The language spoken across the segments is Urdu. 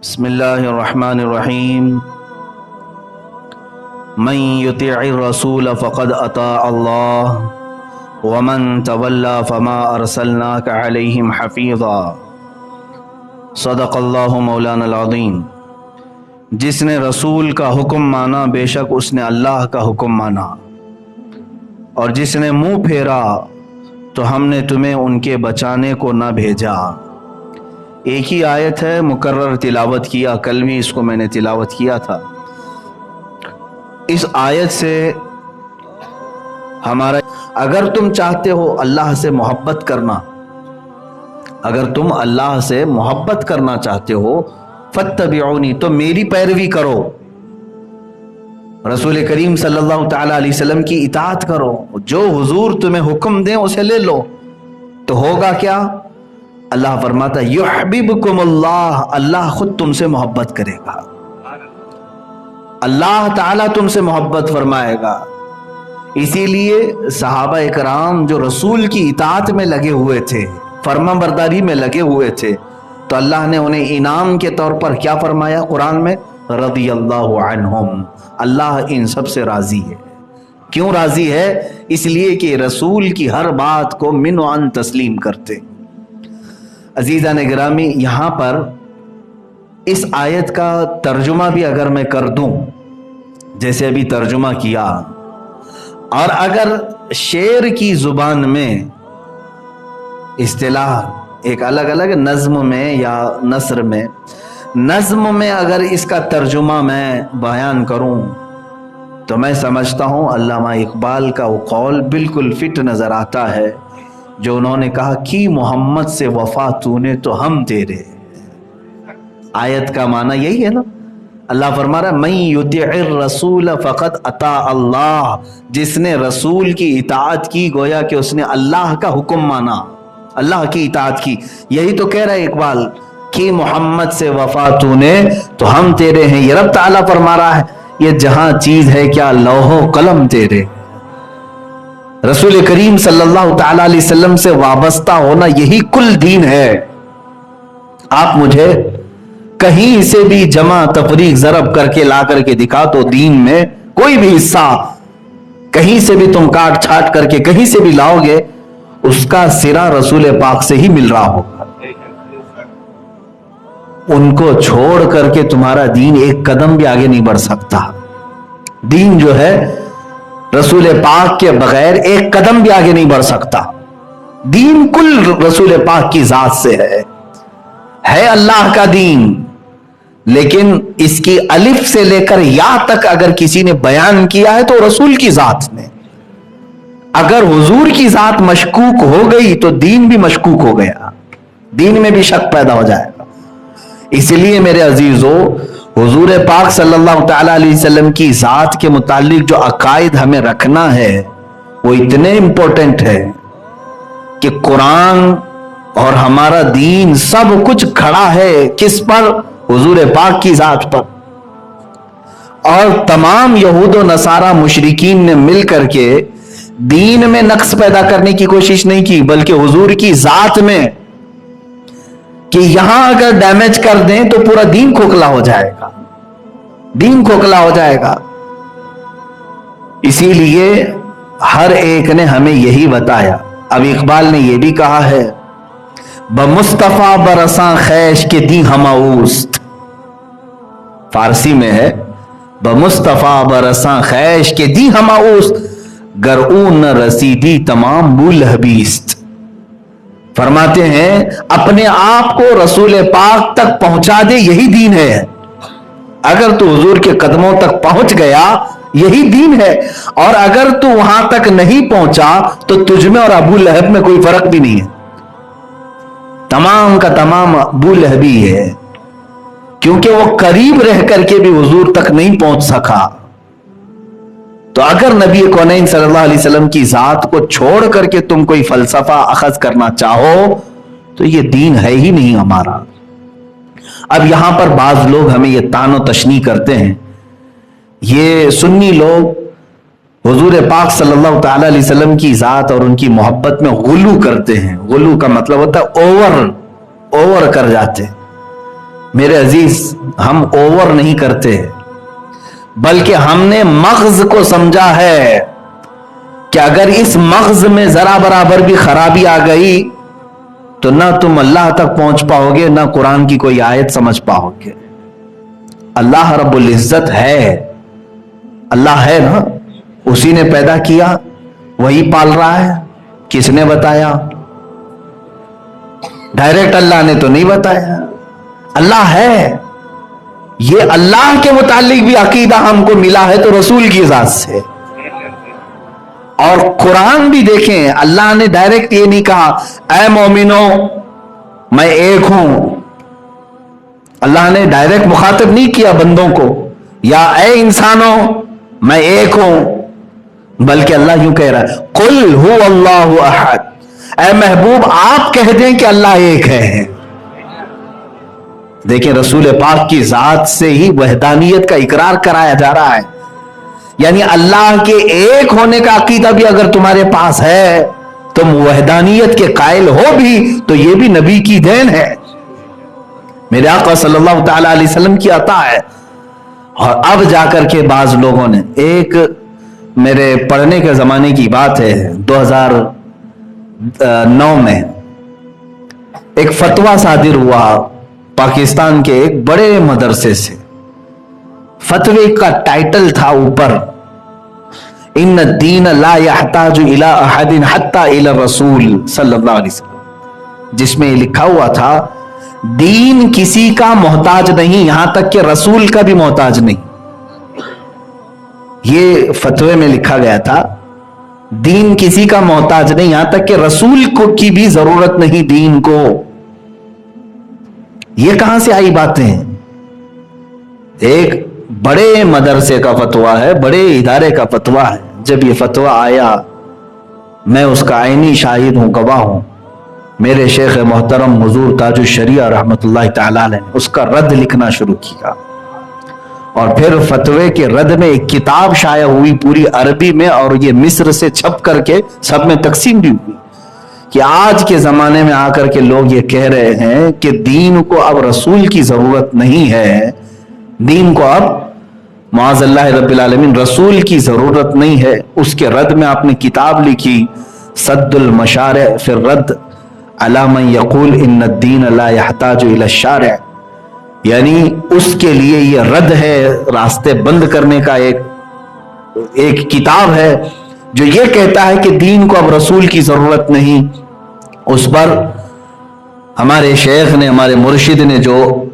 بسم اللہ الرحمن الرحیم من یطیع الرسول فقد اطاع اللہ ومن تولی فما ارسلناک علیہم حفیظا صدق اللہ مولانا العظیم۔ جس نے رسول کا حکم مانا بے شک اس نے اللہ کا حکم مانا، اور جس نے منہ پھیرا تو ہم نے تمہیں ان کے بچانے کو نہ بھیجا۔ ایک ہی آیت ہے، مکرر تلاوت کیا، کل بھی اس کو میں نے تلاوت کیا تھا۔ اس آیت سے ہمارا اگر تم چاہتے ہو اللہ سے محبت کرنا، اگر تم اللہ سے محبت کرنا چاہتے ہو فاتبعونی، تو میری پیروی کرو، رسول کریم صلی اللہ تعالی علیہ وسلم کی اطاعت کرو، جو حضور تمہیں حکم دیں اسے لے لو۔ تو ہوگا کیا؟ اللہ فرماتا ہے یحببکم اللہ، اللہ خود تم سے محبت کرے گا، اللہ تعالیٰ تم سے محبت فرمائے گا۔ اسی لیے صحابہ اکرام جو رسول کی اطاعت میں لگے ہوئے تھے، فرما برداری میں لگے ہوئے تھے، تو اللہ نے انہیں انعام کے طور پر کیا فرمایا قرآن میں؟ رضی اللہ عنہم، اللہ ان سب سے راضی ہے۔ کیوں راضی ہے؟ اس لیے کہ رسول کی ہر بات کو من و عن تسلیم کرتے۔ عزیزان گرامی، یہاں پر اس آیت کا ترجمہ بھی اگر میں کر دوں جیسے ابھی ترجمہ کیا، اور اگر شعر کی زبان میں اصطلاح ایک الگ الگ نظم میں یا نثر میں، نظم میں اگر اس کا ترجمہ میں بیان کروں تو میں سمجھتا ہوں علامہ اقبال کا وہ قول بالکل فٹ نظر آتا ہے جو انہوں نے کہا کہ محمد سے وفا تو نے تو ہم تیرے۔ آیت کا معنی یہی ہے نا، اللہ فرما رہا ہے من یطیع الرسول فقد اطاع اللہ، جس نے رسول کی اطاعت کی گویا کہ اس نے اللہ کا حکم مانا، اللہ کی اطاعت کی۔ یہی تو کہہ رہا ہے اقبال کہ محمد سے وفا تو نے تو ہم تیرے ہیں۔ یہ رب تعالیٰ فرما رہا ہے یہ جہاں چیز ہے کیا لوح و قلم تیرے۔ رسول کریم صلی اللہ تعالی علیہ وسلم سے وابستہ ہونا یہی کل دین ہے۔ آپ مجھے کہیں سے بھی جمع تفریق ضرب کر کے لا کر کے دکھا تو دین میں کوئی بھی حصہ کہیں سے بھی تم کاٹ چھاٹ کر کے کہیں سے بھی لاؤ گے، اس کا سرا رسول پاک سے ہی مل رہا ہوگا۔ ان کو چھوڑ کر کے تمہارا دین ایک قدم بھی آگے نہیں بڑھ سکتا۔ دین جو ہے رسول پاک کے بغیر ایک قدم بھی آگے نہیں بڑھ سکتا۔ دین کل رسول پاک کی ذات سے ہے اللہ کا دین، لیکن اس کی الف سے لے کر یا تک اگر کسی نے بیان کیا ہے تو رسول کی ذات نے۔ اگر حضور کی ذات مشکوک ہو گئی تو دین بھی مشکوک ہو گیا، دین میں بھی شک پیدا ہو جائے گا۔ اس لیے میرے عزیزو، حضور پاک صلی اللہ تعالی علیہ وسلم کی ذات کے متعلق جو عقائد ہمیں رکھنا ہے وہ اتنے امپورٹنٹ ہے کہ قرآن اور ہمارا دین سب کچھ کھڑا ہے کس پر؟ حضور پاک کی ذات پر۔ اور تمام یہود و نصارہ مشرکین نے مل کر کے دین میں نقص پیدا کرنے کی کوشش نہیں کی، بلکہ حضور کی ذات میں کہ یہاں اگر ڈیمیج کر دیں تو پورا دین کھوکھلا ہو جائے گا، دین کھوکھلا ہو جائے گا۔ اسی لیے ہر ایک نے ہمیں یہی بتایا۔ اب اقبال نے یہ بھی کہا ہے بمصطفیٰ برساں خیش کے دی ہماؤست، فارسی میں ہے بمصطفیٰ برساں خیش کے دی ہماؤست، گر اون نہ رسیدی تمام بولہبیست۔ فرماتے ہیں اپنے آپ کو رسول پاک تک پہنچا دے، یہی دین ہے۔ اگر تو حضور کے قدموں تک پہنچ گیا یہی دین ہے، اور اگر تو وہاں تک نہیں پہنچا تو تجھ میں اور ابو لہب میں کوئی فرق بھی نہیں ہے، تمام کا تمام ابو لہبی ہے، کیونکہ وہ قریب رہ کر کے بھی حضور تک نہیں پہنچ سکا۔ تو اگر نبی کونین صلی اللہ علیہ وسلم کی ذات کو چھوڑ کر کے تم کوئی فلسفہ اخذ کرنا چاہو تو یہ دین ہے ہی نہیں ہمارا۔ اب یہاں پر بعض لوگ ہمیں یہ طعن و تشنیع کرتے ہیں، یہ سنی لوگ حضور پاک صلی اللہ تعالی علیہ وسلم کی ذات اور ان کی محبت میں غلو کرتے ہیں۔ غلو کا مطلب ہوتا ہے اوور کر جاتے ہیں، میرے عزیز ہم اوور نہیں کرتے، بلکہ ہم نے مغز کو سمجھا ہے کہ اگر اس مغز میں ذرا برابر بھی خرابی آ گئی تو نہ تم اللہ تک پہنچ پاؤ گے، نہ قرآن کی کوئی آیت سمجھ پاؤ گے۔ اللہ رب العزت ہے، اللہ ہے نا، اسی نے پیدا کیا، وہی پال رہا ہے۔ کس نے بتایا؟ ڈائریکٹ اللہ نے تو نہیں بتایا، اللہ ہے۔ یہ اللہ کے متعلق بھی عقیدہ ہم کو ملا ہے تو رسول کی ذات سے۔ اور قرآن بھی دیکھیں، اللہ نے ڈائریکٹ یہ نہیں کہا اے مومنو میں ایک ہوں۔ اللہ نے ڈائریکٹ مخاطب نہیں کیا بندوں کو یا اے انسانوں میں ایک ہوں، بلکہ اللہ یوں کہہ رہا ہے قل هو اللہ احد، اے محبوب آپ کہہ دیں کہ اللہ ایک ہے۔ دیکھیں رسول پاک کی ذات سے ہی وحدانیت کا اقرار کرایا جا رہا ہے، یعنی اللہ کے ایک ہونے کا عقیدہ بھی اگر تمہارے پاس ہے، تم وحدانیت کے قائل ہو بھی، تو یہ بھی نبی کی دین ہے، میرے آقا صلی اللہ تعالی علیہ وسلم کی عطا ہے۔ اور اب جا کر کے بعض لوگوں نے، ایک میرے پڑھنے کے زمانے کی بات ہے، 2009 میں ایک فتویٰ صادر ہوا پاکستان کے ایک بڑے مدرسے سے۔ فتوے کا ٹائٹل تھا اوپر ان الدین لا يحتاج الى احد حتى الى الرسول صلی اللہ علیہ وسلم، جس میں لکھا ہوا تھا دین کسی کا محتاج نہیں یہاں تک کہ رسول کا بھی محتاج نہیں۔ یہ فتوے میں لکھا گیا تھا دین کسی کا محتاج نہیں یہاں تک کہ رسول کو کی بھی ضرورت نہیں دین کو۔ یہ کہاں سے آئی باتیں؟ ایک بڑے مدرسے کا فتویٰ ہے، بڑے ادارے کا فتویٰ ہے۔ جب یہ فتویٰ آیا میں اس کا عینی شاہد ہوں، گواہ ہوں، میرے شیخ محترم حضور تاج الشریعہ رحمت اللہ تعالی علیہ نے اس کا رد لکھنا شروع کیا، اور پھر فتوے کے رد میں ایک کتاب شائع ہوئی پوری عربی میں، اور یہ مصر سے چھپ کر کے سب میں تقسیم بھی ہوئی کہ آج کے زمانے میں آ کر کے لوگ یہ کہہ رہے ہیں کہ دین کو اب رسول کی ضرورت نہیں ہے، دین کو اب معاذ اللہ رب العالمین رسول کی ضرورت نہیں ہے۔ اس کے رد میں آپ نے کتاب لکھی سد المشارع فی الرد علی من یقول ان الدین لا يحتاج الى الشارع، یعنی اس کے لیے یہ رد ہے، راستے بند کرنے کا ایک کتاب ہے جو یہ کہتا ہے کہ دین کو اب رسول کی ضرورت نہیں۔ اس پر ہمارے شیخ نے، ہمارے مرشد نے جو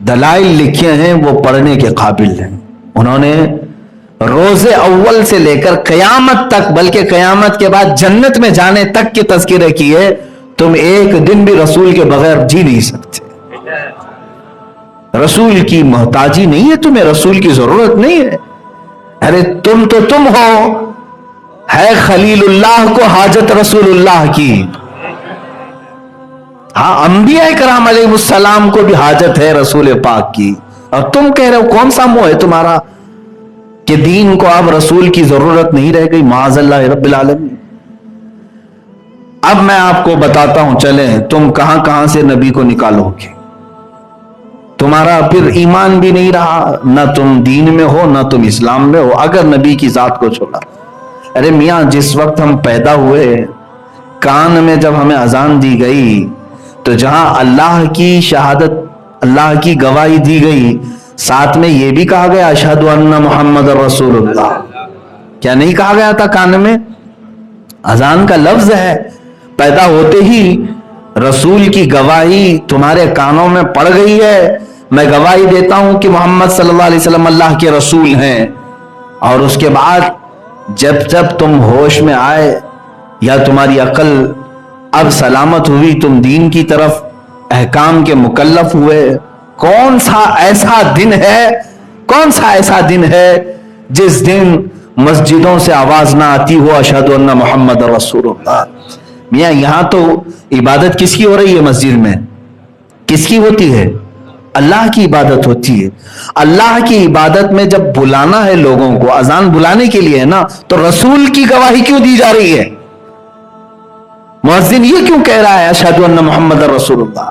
دلائل لکھے ہیں وہ پڑھنے کے قابل ہیں۔ انہوں نے روز اول سے لے کر قیامت تک، بلکہ قیامت کے بعد جنت میں جانے تک کے تذکرے کیے۔ تم ایک دن بھی رسول کے بغیر جی نہیں سکتے، رسول کی محتاجی نہیں ہے تمہیں، رسول کی ضرورت نہیں ہے۔ ارے تم تو تم ہو، ہے خلیل اللہ کو حاجت رسول اللہ کی۔ ہاں انبیاء کرام علیہ السلام کو بھی حاجت ہے رسول پاک کی، اور تم کہہ رہے ہو کون سا منہ ہے تمہارا کہ دین کو اب رسول کی ضرورت نہیں رہ گئی، معاذ اللہ رب العالمین۔ اب میں آپ کو بتاتا ہوں، چلیں تم کہاں کہاں سے نبی کو نکالو گے، تمہارا پھر ایمان بھی نہیں رہا، نہ تم دین میں ہو نہ تم اسلام میں ہو اگر نبی کی ذات کو چھوڑا۔ ارے میاں جس وقت ہم پیدا ہوئے کان میں جب ہمیں اذان دی گئی تو جہاں اللہ کی شہادت، اللہ کی گواہی دی گئی، ساتھ میں یہ بھی کہا گیا اشہد ان محمد رسول اللہ، کیا نہیں کہا گیا تھا کان میں؟ اذان کا لفظ ہے، پیدا ہوتے ہی رسول کی گواہی تمہارے کانوں میں پڑ گئی ہے، میں گواہی دیتا ہوں کہ محمد صلی اللہ علیہ وسلم اللہ کے رسول ہیں۔ اور اس کے بعد جب تم ہوش میں آئے یا تمہاری عقل اب سلامت ہوئی، تم دین کی طرف احکام کے مکلف ہوئے، کون سا ایسا دن ہے جس دن مسجدوں سے آواز نہ آتی ہو اشہد ان محمد رسول اللہ؟ میاں یہاں تو عبادت کس کی ہو رہی ہے؟ مسجد میں کس کی ہوتی ہے؟ اللہ کی عبادت ہوتی ہے۔ اللہ کی عبادت میں جب بلانا ہے لوگوں کو، اذان بلانے کے لیے ہے نا، تو رسول کی گواہی کیوں دی جا رہی ہے؟ مؤذن یہ کیوں کہہ رہا ہے اشہد ان محمد رسول اللہ؟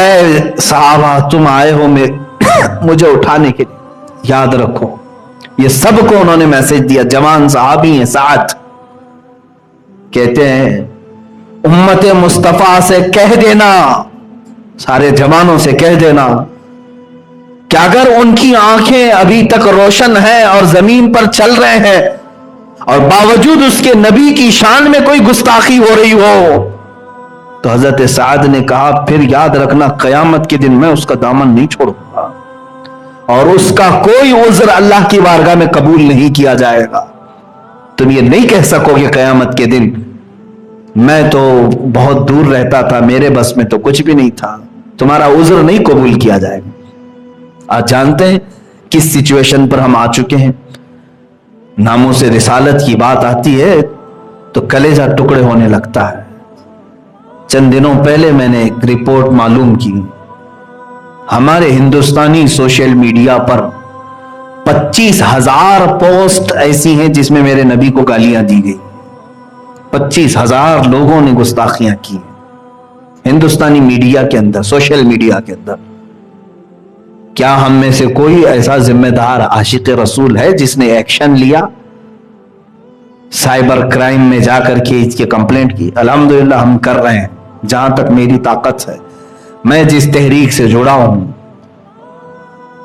اے صحابہ تم آئے ہو مجھے اٹھانے کے لیے، یاد رکھو یہ سب کو انہوں نے میسج دیا. جوان صحابی ہیں سعد، کہتے ہیں امت مصطفیٰ سے کہہ دینا، سارے جوانوں سے کہہ دینا کہ اگر ان کی آنکھیں ابھی تک روشن ہیں اور زمین پر چل رہے ہیں اور باوجود اس کے نبی کی شان میں کوئی گستاخی ہو رہی ہو، تو حضرت سعد نے کہا پھر یاد رکھنا قیامت کے دن میں اس کا دامن نہیں چھوڑوں گا اور اس کا کوئی عذر اللہ کی بارگاہ میں قبول نہیں کیا جائے گا. تم یہ نہیں کہہ سکو کہ قیامت کے دن میں تو بہت دور رہتا تھا، میرے بس میں تو کچھ بھی نہیں تھا، تمہارا عذر نہیں قبول کیا جائے گا. آج جانتے ہیں کس سچویشن پر ہم آ چکے ہیں. ناموں سے رسالت کی بات آتی ہے تو کلیجہ ٹکڑے ہونے لگتا ہے. چند دنوں پہلے میں نے ایک رپورٹ معلوم کی، ہمارے ہندوستانی سوشل میڈیا پر 25,000 پوسٹ ایسی ہیں جس میں میرے نبی کو گالیاں دی گئی. 25,000 لوگوں نے گستاخیاں کی ہندوستانی میڈیا کے اندر، سوشل میڈیا کے اندر. کیا ہم میں سے کوئی ایسا ذمہ دار عاشق رسول ہے جس نے ایکشن لیا، سائبر کرائم میں جا کر کے اس کی کمپلینٹ کی؟ الحمدللہ ہم کر رہے ہیں جہاں تک میری طاقت ہے. میں جس تحریک سے جڑا ہوں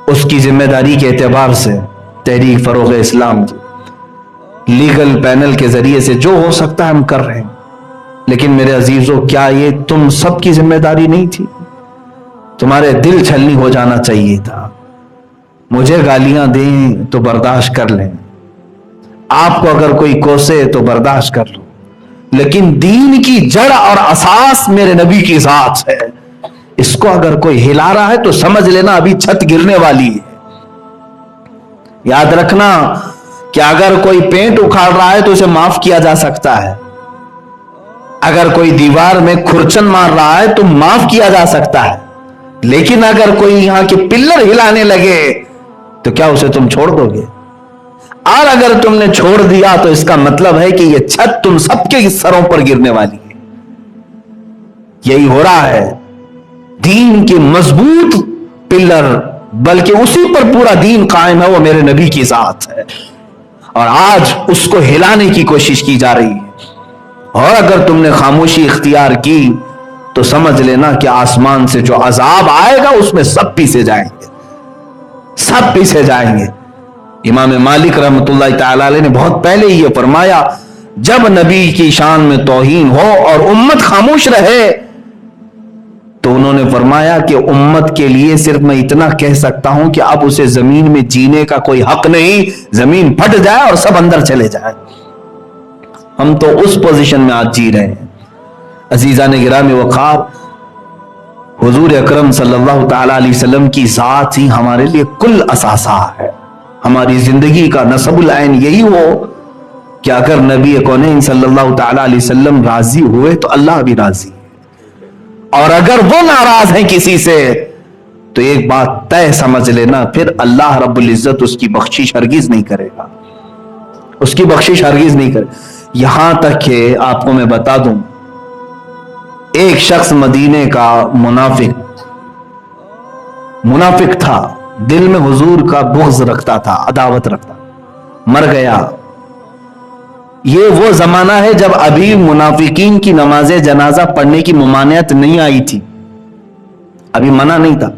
اس کی ذمہ داری کے اعتبار سے تحریک فروغ اسلام کی لیگل پینل کے ذریعے سے جو ہو سکتا ہے ہم کر رہے ہیں. لیکن میرے عزیزوں، کیا یہ تم سب کی ذمہ داری نہیں تھی؟ تمہارے دل چھلنی ہو جانا چاہیے تھا. مجھے گالیاں دیں تو برداشت کر لیں، آپ کو اگر کوئی کوسے تو برداشت کر لو، لیکن دین کی جڑ اور اساس میرے نبی کی ذات ہے. اس کو اگر کوئی ہلا رہا ہے تو سمجھ لینا ابھی چھت گرنے والی ہے. یاد رکھنا کہ اگر کوئی پینٹ اکھاڑ رہا ہے تو اسے معاف کیا جا سکتا ہے، اگر کوئی دیوار میں کھرچن مار رہا ہے تو معاف کیا جا سکتا ہے، لیکن اگر کوئی یہاں کے پلر ہلانے لگے تو کیا اسے تم چھوڑ دو گے؟ اور اگر تم نے چھوڑ دیا تو اس کا مطلب ہے کہ یہ چھت تم سب کے سروں پر گرنے والی ہے. یہی ہو رہا ہے. دین کے مضبوط پلر، بلکہ اسی پر پورا دین قائم ہے، وہ میرے نبی کی ذات ہے، اور آج اس کو ہلانے کی کوشش کی جا رہی ہے. اور اگر تم نے خاموشی اختیار کی تو سمجھ لینا کہ آسمان سے جو عذاب آئے گا اس میں سب پیسے جائیں گے، سب پیسے جائیں گے. امام مالک رحمۃ اللہ تعالی علیہ نے بہت پہلے یہ فرمایا، جب نبی کی شان میں توہین ہو اور امت خاموش رہے تو انہوں نے فرمایا کہ امت کے لیے صرف میں اتنا کہہ سکتا ہوں کہ اب اسے زمین میں جینے کا کوئی حق نہیں، زمین پھٹ جائے اور سب اندر چلے جائے. ہم تو اس پوزیشن میں آج جی رہے ہیں. عزیزان گرامی وقار، حضور اکرم صلی اللہ تعالی علیہ وسلم کی ذات ہی ہمارے لیے کل اثاثہ ہے. ہماری زندگی کا نصب العین یہی ہو کہ اگر نبی کونین صلی اللہ تعالی علیہ وسلم راضی ہوئے تو اللہ بھی راضی ہے، اور اگر وہ ناراض ہیں کسی سے تو ایک بات طے سمجھ لینا، پھر اللہ رب العزت اس کی بخشش ہرگز نہیں کرے گا، اس کی بخشش ہرگز نہیں کرے. یہاں تک کہ آپ کو میں بتا دوں، ایک شخص مدینے کا منافق تھا، دل میں حضور کا بغض رکھتا تھا، عداوت رکھتا، مر گیا. یہ وہ زمانہ ہے جب ابھی منافقین کی نماز جنازہ پڑھنے کی ممانعت نہیں آئی تھی، ابھی منع نہیں تھا.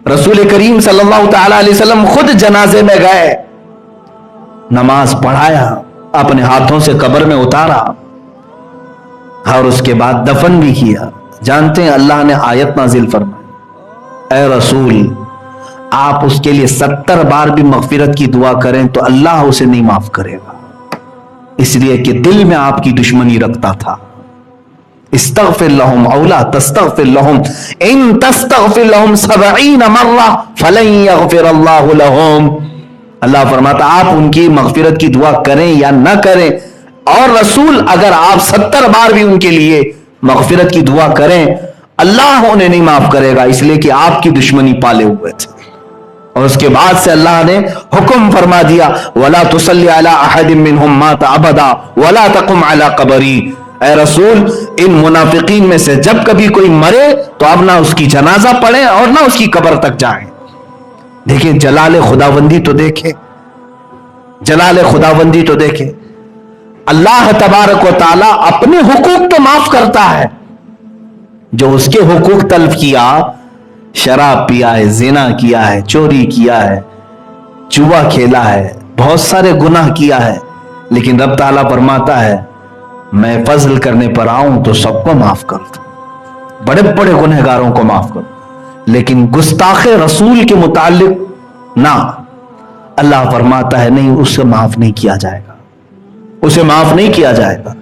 رسول کریم صلی اللہ تعالی علیہ وسلم خود جنازے میں گئے، نماز پڑھایا، اپنے ہاتھوں سے قبر میں اتارا اور اس کے بعد دفن بھی کیا. جانتے ہیں اللہ نے آیت نازل فرمائی، اے رسول آپ اس کے لیے 70 بار بھی مغفرت کی دعا کریں تو اللہ اسے نہیں معاف کرے گا، اس لیے کہ دل میں آپ کی دشمنی رکھتا تھا. استغفر لهم او لا تستغفر لهم ان تستغفر لهم 70 مرہ فلن یغفر اللہ لهم. اللہ فرماتا آپ ان کی مغفرت کی دعا کریں یا نہ کریں، اور رسول اگر آپ 70 بار بھی ان کے لیے مغفرت کی دعا کریں اللہ انہیں نہیں معاف کرے گا، اس لیے کہ آپ کی دشمنی پالے ہوئے تھے. اور اس کے بعد سے اللہ نے حکم فرما دیا، وَلَا تُصَلِّ عَلَىٰ أَحَدٍ مِّنْهُمْ مَاتَ أَبَدًا وَلَا تَقُمْ عَلَىٰ قَبْرِهِ. اے رسول ان منافقین میں سے جب کبھی کوئی مرے تو اب نہ اس کی جنازہ پڑھیں اور نہ اس کی قبر تک جائیں. دیکھیں جلال خداوندی تو دیکھیں, جلال خداوندی تو دیکھیں. اللہ تبارک و تعالی اپنے حقوق تو معاف کرتا ہے, جو اس کے حقوق تلف کیا, شراب پیا ہے, زنا کیا ہے, چوری کیا ہے, جوا کھیلا ہے, بہت سارے گناہ کیا ہے, لیکن رب تعالیٰ فرماتا ہے میں فضل کرنے پر آؤں تو سب کو معاف کر دوں, بڑے بڑے گنہگاروں کو معاف کر دوں, لیکن گستاخ رسول کے متعلق نہ, اللہ فرماتا ہے نہیں, اسے معاف نہیں کیا جائے گا, اسے معاف نہیں کیا جائے گا.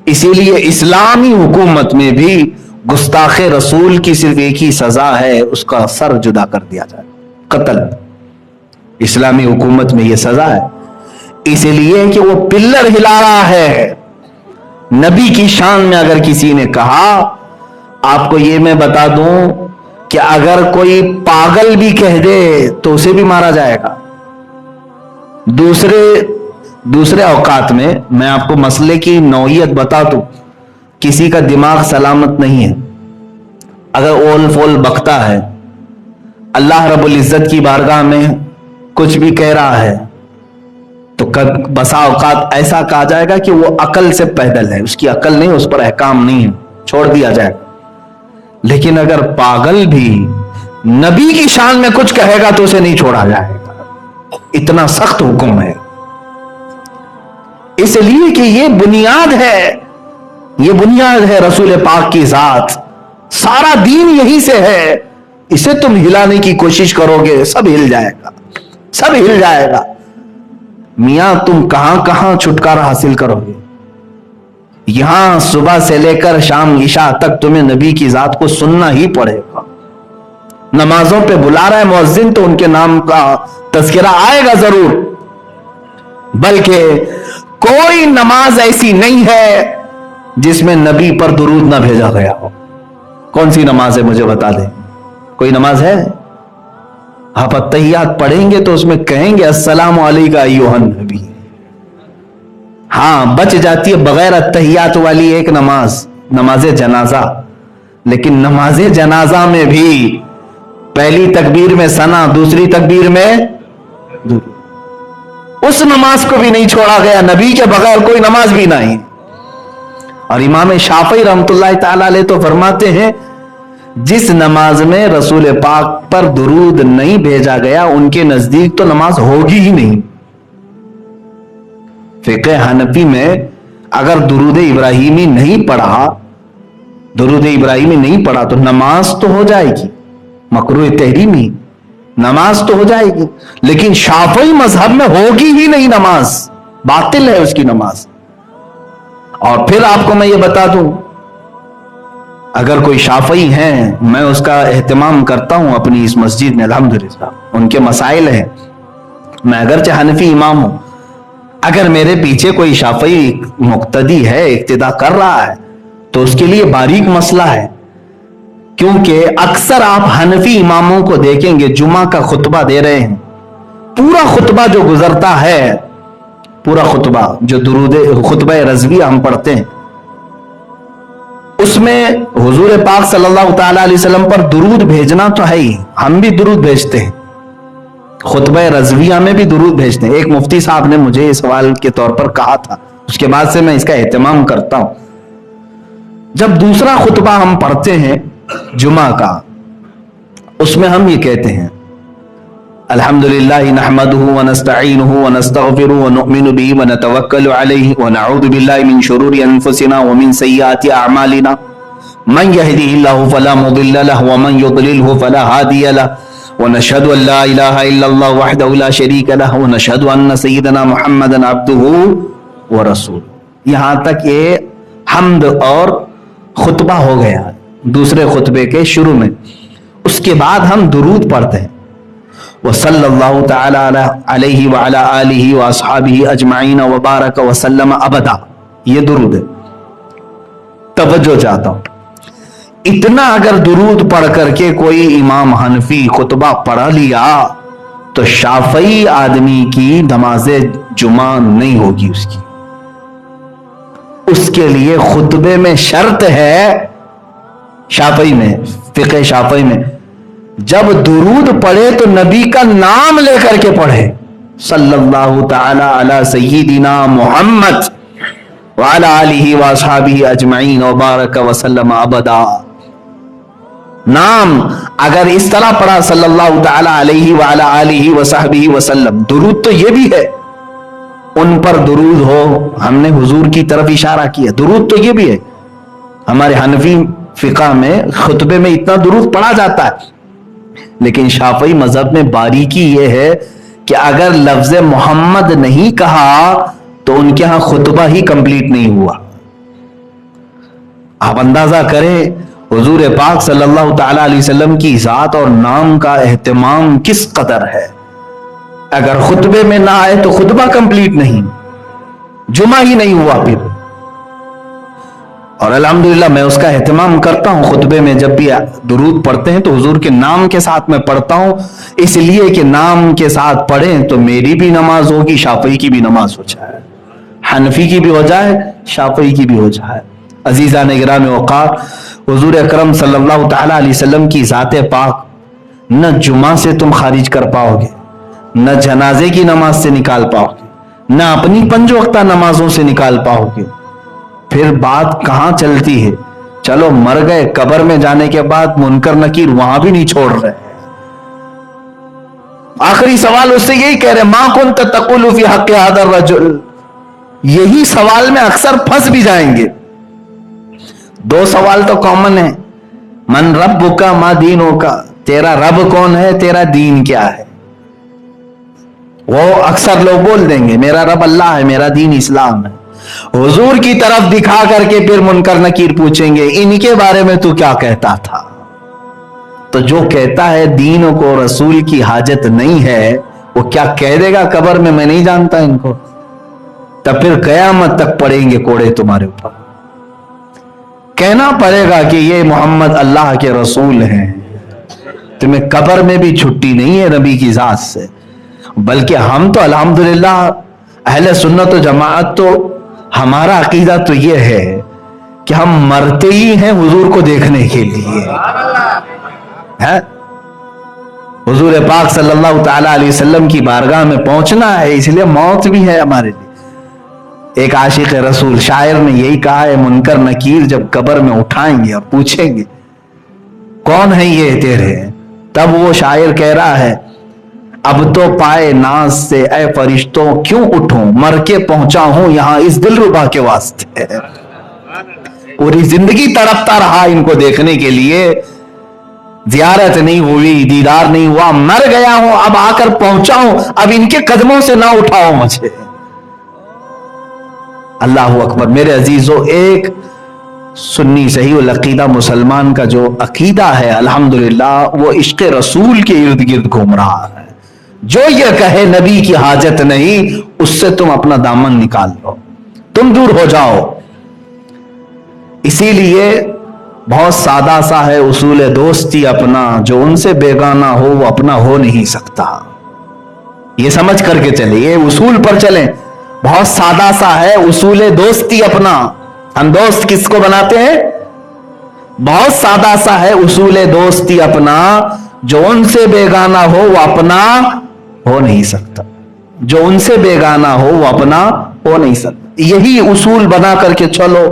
اسی لیے اسلامی حکومت میں بھی گستاخ رسول کی صرف ایک ہی سزا ہے, اس کا سر جدا کر دیا جائے, قتل. اسلامی حکومت میں یہ سزا ہے, اسی لیے کہ وہ پلر ہلا رہا ہے. نبی کی شان میں اگر کسی نے کہا, آپ کو یہ میں بتا دوں کہ اگر کوئی پاگل بھی کہہ دے تو اسے بھی مارا جائے گا. دوسرے اوقات میں آپ کو مسئلے کی نوعیت بتا دوں, کسی کا دماغ سلامت نہیں ہے, اگر اول فول بکتا ہے, اللہ رب العزت کی بارگاہ میں کچھ بھی کہہ رہا ہے, تو بسا اوقات ایسا کہا جائے گا کہ وہ عقل سے پیدل ہے, اس کی عقل نہیں, اس پر احکام نہیں ہے, چھوڑ دیا جائے گا. لیکن اگر پاگل بھی نبی کی شان میں کچھ کہے گا تو اسے نہیں چھوڑا جائے گا, اتنا سخت حکم ہے. اس لیے کہ یہ بنیاد ہے, یہ بنیاد ہے رسول پاک کی ذات, سارا دین یہی سے ہے. اسے تم ہلانے کی کوشش کرو گے سب ہل جائے گا, سب ہل جائے گا. میاں تم کہاں کہاں چھٹکارا حاصل کرو گے, یہاں صبح سے لے کر شام عشاء تک تمہیں نبی کی ذات کو سننا ہی پڑے گا. نمازوں پہ بلا رہا ہے مؤذن تو ان کے نام کا تذکرہ آئے گا ضرور, بلکہ کوئی نماز ایسی نہیں ہے جس میں نبی پر درود نہ بھیجا گیا ہو. کون سی نماز ہے مجھے بتا دیں, کوئی نماز ہے؟ آپ اتحیات پڑھیں گے تو اس میں کہیں گے السلام علیکم ایھا النبی. ہاں بچ جاتی ہے بغیر اتحیات والی ایک نماز, نماز جنازہ. لیکن نماز جنازہ میں بھی پہلی تکبیر میں ثنا, دوسری تکبیر میں اس نماز کو بھی نہیں چھوڑا گیا, نبی کے بغیر کوئی نماز بھی نہیں. اور امام شافعی رحمۃ اللہ تعالی علیہ تو فرماتے ہیں جس نماز میں رسول پاک پر درود نہیں بھیجا گیا ان کے نزدیک تو نماز ہوگی ہی نہیں. فقہ حنفی میں اگر درود ابراہیمی نہیں پڑھا, درود ابراہیمی نہیں پڑھا تو نماز تو ہو جائے گی, مکروہ تحریمی نماز تو ہو جائے گی, لیکن شافعی مذہب میں ہوگی ہی نہیں نماز, باطل ہے اس کی نماز. اور پھر آپ کو میں یہ بتا دوں, اگر کوئی شافعی ہیں, میں اس کا اہتمام کرتا ہوں اپنی اس مسجد میں الحمدللہ, ان کے مسائل ہیں, میں اگرچہ حنفی امام ہوں, اگر میرے پیچھے کوئی شافعی مقتدی ہے, اقتدا کر رہا ہے, تو اس کے لیے باریک مسئلہ ہے. کیونکہ اکثر آپ حنفی اماموں کو دیکھیں گے جمعہ کا خطبہ دے رہے ہیں, پورا خطبہ جو گزرتا ہے, پورا خطبہ جو درود خطبہ رضویہ ہم پڑھتے ہیں, اس میں حضور پاک صلی اللہ تعالی علیہ وسلم پر درود بھیجنا تو ہے ہی, ہم بھی درود بھیجتے ہیں, خطبہ رضویہ میں بھی درود بھیجتے ہیں. ایک مفتی صاحب نے مجھے اس سوال کے طور پر کہا تھا, اس کے بعد سے میں اس کا اہتمام کرتا ہوں. جب دوسرا خطبہ ہم پڑھتے ہیں جمعہ کا, اس میں ہم یہ کہتے ہیں الحمدللہ نحمده ونستعینه ونستغفره ونؤمن به ونتوکل علیہ ونعوذ باللہ من شرور انفسنا ومن سیئات اعمالنا من يهده الله فلا مضل له ومن يضلله فلا هادي له ونشهد ان لا اله الا الله وحده لا شريك له ونشهد ان سيدنا محمدا عبده ورسوله. یہاں تک یہ حمد اور خطبہ ہو گیا دوسرے خطبے کے شروع میں. اس کے بعد ہم درود پڑھتے ہیں, وصلی اللہ تعالی علیہ وعلی آلہ واصحابہ اجمعین وبارک وسلم ابدا, یہ درود ہے. توجہ چاہتا ہوں, اتنا اگر درود پڑھ کر کے کوئی امام حنفی خطبہ پڑھ لیا تو شافعی آدمی کی نماز جمعہ نہیں ہوگی اس کی. اس کے لیے خطبے میں شرط ہے، شافعی میں، فقہ شافعی میں، جب درود پڑھے تو نبی کا نام لے کر کے پڑھے، صلی اللہ تعالی علی سیدنا محمد وعلی آلہ واصحابہ اجمعین وبارک وسلم ابدا۔ نام اگر اس طرح پڑھا صلی اللہ تعالی علیہ وعلی آلہ وصحبہ وسلم، درود تو یہ بھی ہے، ان پر درود ہو، ہم نے حضور کی طرف اشارہ کیا، درود تو یہ بھی ہے، ہمارے حنفی فقہ میں خطبے میں اتنا درود پڑھا جاتا ہے، لیکن شافعی مذہب میں باریکی یہ ہے کہ اگر لفظ محمد نہیں کہا تو ان کے ہاں خطبہ ہی کمپلیٹ نہیں ہوا۔ آپ اندازہ کریں حضور پاک صلی اللہ تعالی علیہ وسلم کی ذات اور نام کا اہتمام کس قدر ہے، اگر خطبے میں نہ آئے تو خطبہ کمپلیٹ نہیں، جمعہ ہی نہیں ہوا پھر۔ اور الحمدللہ میں اس کا اہتمام کرتا ہوں، خطبے میں جب بھی درود پڑھتے ہیں تو حضور کے نام کے ساتھ میں پڑھتا ہوں، اس لیے کہ نام کے ساتھ پڑھیں تو میری بھی نماز ہوگی، شافعی کی بھی نماز ہو جائے، حنفی کی بھی ہو جائے، شافعی کی بھی ہو جائے۔ عزیزان گرامی وقار، حضور اکرم صلی اللہ تعالی علیہ وسلم کی ذات پاک نہ جمعہ سے تم خارج کر پاؤ گے، نہ جنازے کی نماز سے نکال پاؤ گے، نہ اپنی 5 وقتہ نمازوں سے نکال پاؤ گے، پھر بات کہاں چلتی ہے؟ چلو مر گئے، قبر میں جانے کے بعد منکر نکیر وہاں بھی نہیں چھوڑ رہے۔ آخری سوال اس سے یہی کہہ رہے، ما کنت تقول فی حق ھذا الرجل، یہی سوال میں اکثر پھنس بھی جائیں گے۔ 2 سوال تو کامن ہے، من ربک ما دینک، تیرا رب کون ہے، تیرا دین کیا ہے؟ وہ اکثر لوگ بول دیں گے میرا رب اللہ ہے، میرا دین اسلام ہے۔ حضور کی طرف دکھا کر کے پھر منکر نکیر پوچھیں گے ان کے بارے میں تو کیا کہتا تھا؟ تو جو کہتا ہے دین کو رسول کی حاجت نہیں ہے، وہ کیا کہہ دے گا قبر میں، میں نہیں جانتا ان کو؟ تب پھر قیامت تک پڑیں گے کوڑے تمہارے اوپر۔ کہنا پڑے گا کہ یہ محمد اللہ کے رسول ہیں، تمہیں قبر میں بھی چھٹی نہیں ہے نبی کی ذات سے۔ بلکہ ہم تو الحمدللہ اہل سنت و جماعت تو ہمارا عقیدہ تو یہ ہے کہ ہم مرتے ہی ہیں حضور کو دیکھنے کے لیے، حضور پاک صلی اللہ تعالی علیہ وسلم کی بارگاہ میں پہنچنا ہے، اس لیے موت بھی ہے ہمارے لیے۔ ایک عاشق رسول شاعر نے یہی کہا ہے، منکر نکیر جب قبر میں اٹھائیں گے اور پوچھیں گے کون ہے یہ تیرے، تب وہ شاعر کہہ رہا ہے، اب تو پائے ناز سے اے فرشتوں کیوں اٹھوں، مر کے پہنچا ہوں یہاں اس دلربا کے واسطے۔ پوری زندگی تڑپتا رہا ان کو دیکھنے کے لیے، زیارت نہیں ہوئی، دیدار نہیں ہوا، مر گیا ہوں، اب آ کر پہنچا ہوں، اب ان کے قدموں سے نہ اٹھاؤ مجھے۔ اللہ اکبر۔ میرے عزیزو، ایک سنی صحیح العقیدہ مسلمان کا جو عقیدہ ہے الحمدللہ وہ عشق رسول کے ارد گرد گھوم رہا ہے۔ جو یہ کہے نبی کی حاجت نہیں، اس سے تم اپنا دامن نکال لو، تم دور ہو جاؤ۔ اسی لیے بہت سادہ سا ہے اصول دوستی اپنا، جو ان سے بیگانہ ہو وہ اپنا ہو نہیں سکتا۔ یہ سمجھ کر کے چلے، یہ اصول پر چلیں۔ بہت سادہ سا ہے اصول دوستی اپنا، ہم دوست کس کو بناتے ہیں؟ بہت سادہ سا ہے اصول دوستی اپنا، جو ان سے بیگانہ ہو وہ اپنا ہو نہیں سکتا، جو ان سے بیگانہ ہو وہ اپنا ہو نہیں سکتا۔ یہی اصول بنا کر کے چلو۔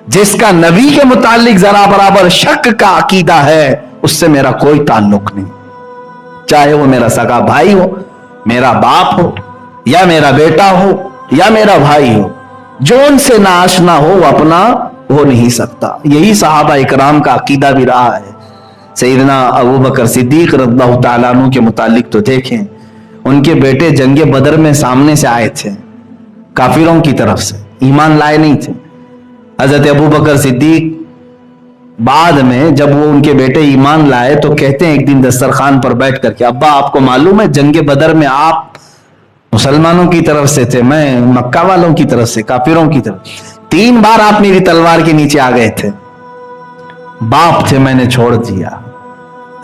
جس کا نبی کے متعلق ذرا برابر شک کا عقیدہ ہے اس سے میرا کوئی تعلق نہیں، چاہے وہ میرا سگا بھائی ہو، میرا باپ ہو، یا میرا بیٹا ہو، یا میرا بھائی ہو، جو ان سے ناآشنا ہو وہ اپنا ہو نہیں سکتا۔ یہی صحابہ اکرام کا عقیدہ بھی رہا ہے۔ سیدنا ابو بکر صدیق رضی اللہ تعالیٰ عنہ کے متعلق تو دیکھیں، ان کے بیٹے جنگ بدر میں سامنے سے آئے تھے کافروں کی طرف سے، ایمان لائے نہیں تھے۔ حضرت ابو بکر صدیق بعد میں جب وہ ان کے بیٹے ایمان لائے تو کہتے ہیں ایک دن دسترخوان پر بیٹھ کر کے، ابا آپ کو معلوم ہے جنگ بدر میں آپ مسلمانوں کی طرف سے تھے، میں مکہ والوں کی طرف سے، کافروں کی طرف، 3 بار آپ میری تلوار کے نیچے آ گئے تھے، باپ تھے میں نے چھوڑ دیا۔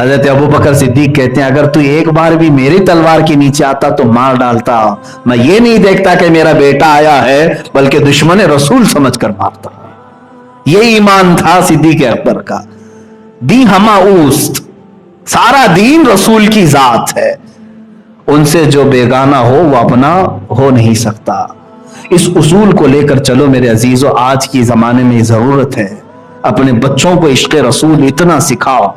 حضرت ابو بکر صدیق کہتے ہیں اگر تو ایک بار بھی میری تلوار کے نیچے آتا تو مار ڈالتا، میں یہ نہیں دیکھتا کہ میرا بیٹا آیا ہے بلکہ دشمن رسول سمجھ کر مارتا۔ یہ ایمان تھا صدیق اکبر کا۔ دی ہما اوست، سارا دین رسول کی ذات ہے، ان سے جو بیگانہ ہو وہ اپنا ہو نہیں سکتا۔ اس اصول کو لے کر چلو میرے عزیزو، آج کی زمانے میں ضرورت ہے اپنے بچوں کو عشق رسول اتنا سکھاؤ۔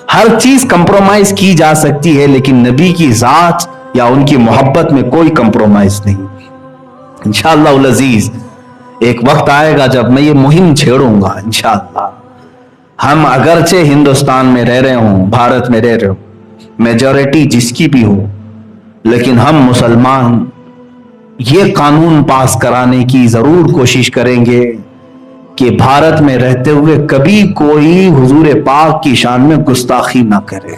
ہر چیز کمپرومائز کی جا سکتی ہے لیکن نبی کی ذات یا ان کی محبت میں کوئی کمپرومائز نہیں۔ انشاءاللہ العزیز ایک وقت آئے گا جب میں یہ مہم چھیڑوں گا انشاءاللہ۔ ہم اگرچہ ہندوستان میں رہ رہے ہوں، بھارت میں رہ رہے ہوں، میجورٹی جس کی بھی ہو، لیکن ہم مسلمان یہ قانون پاس کرانے کی ضرور کوشش کریں گے کہ بھارت میں رہتے ہوئے کبھی کوئی حضور پاک کی شان میں گستاخی نہ کرے۔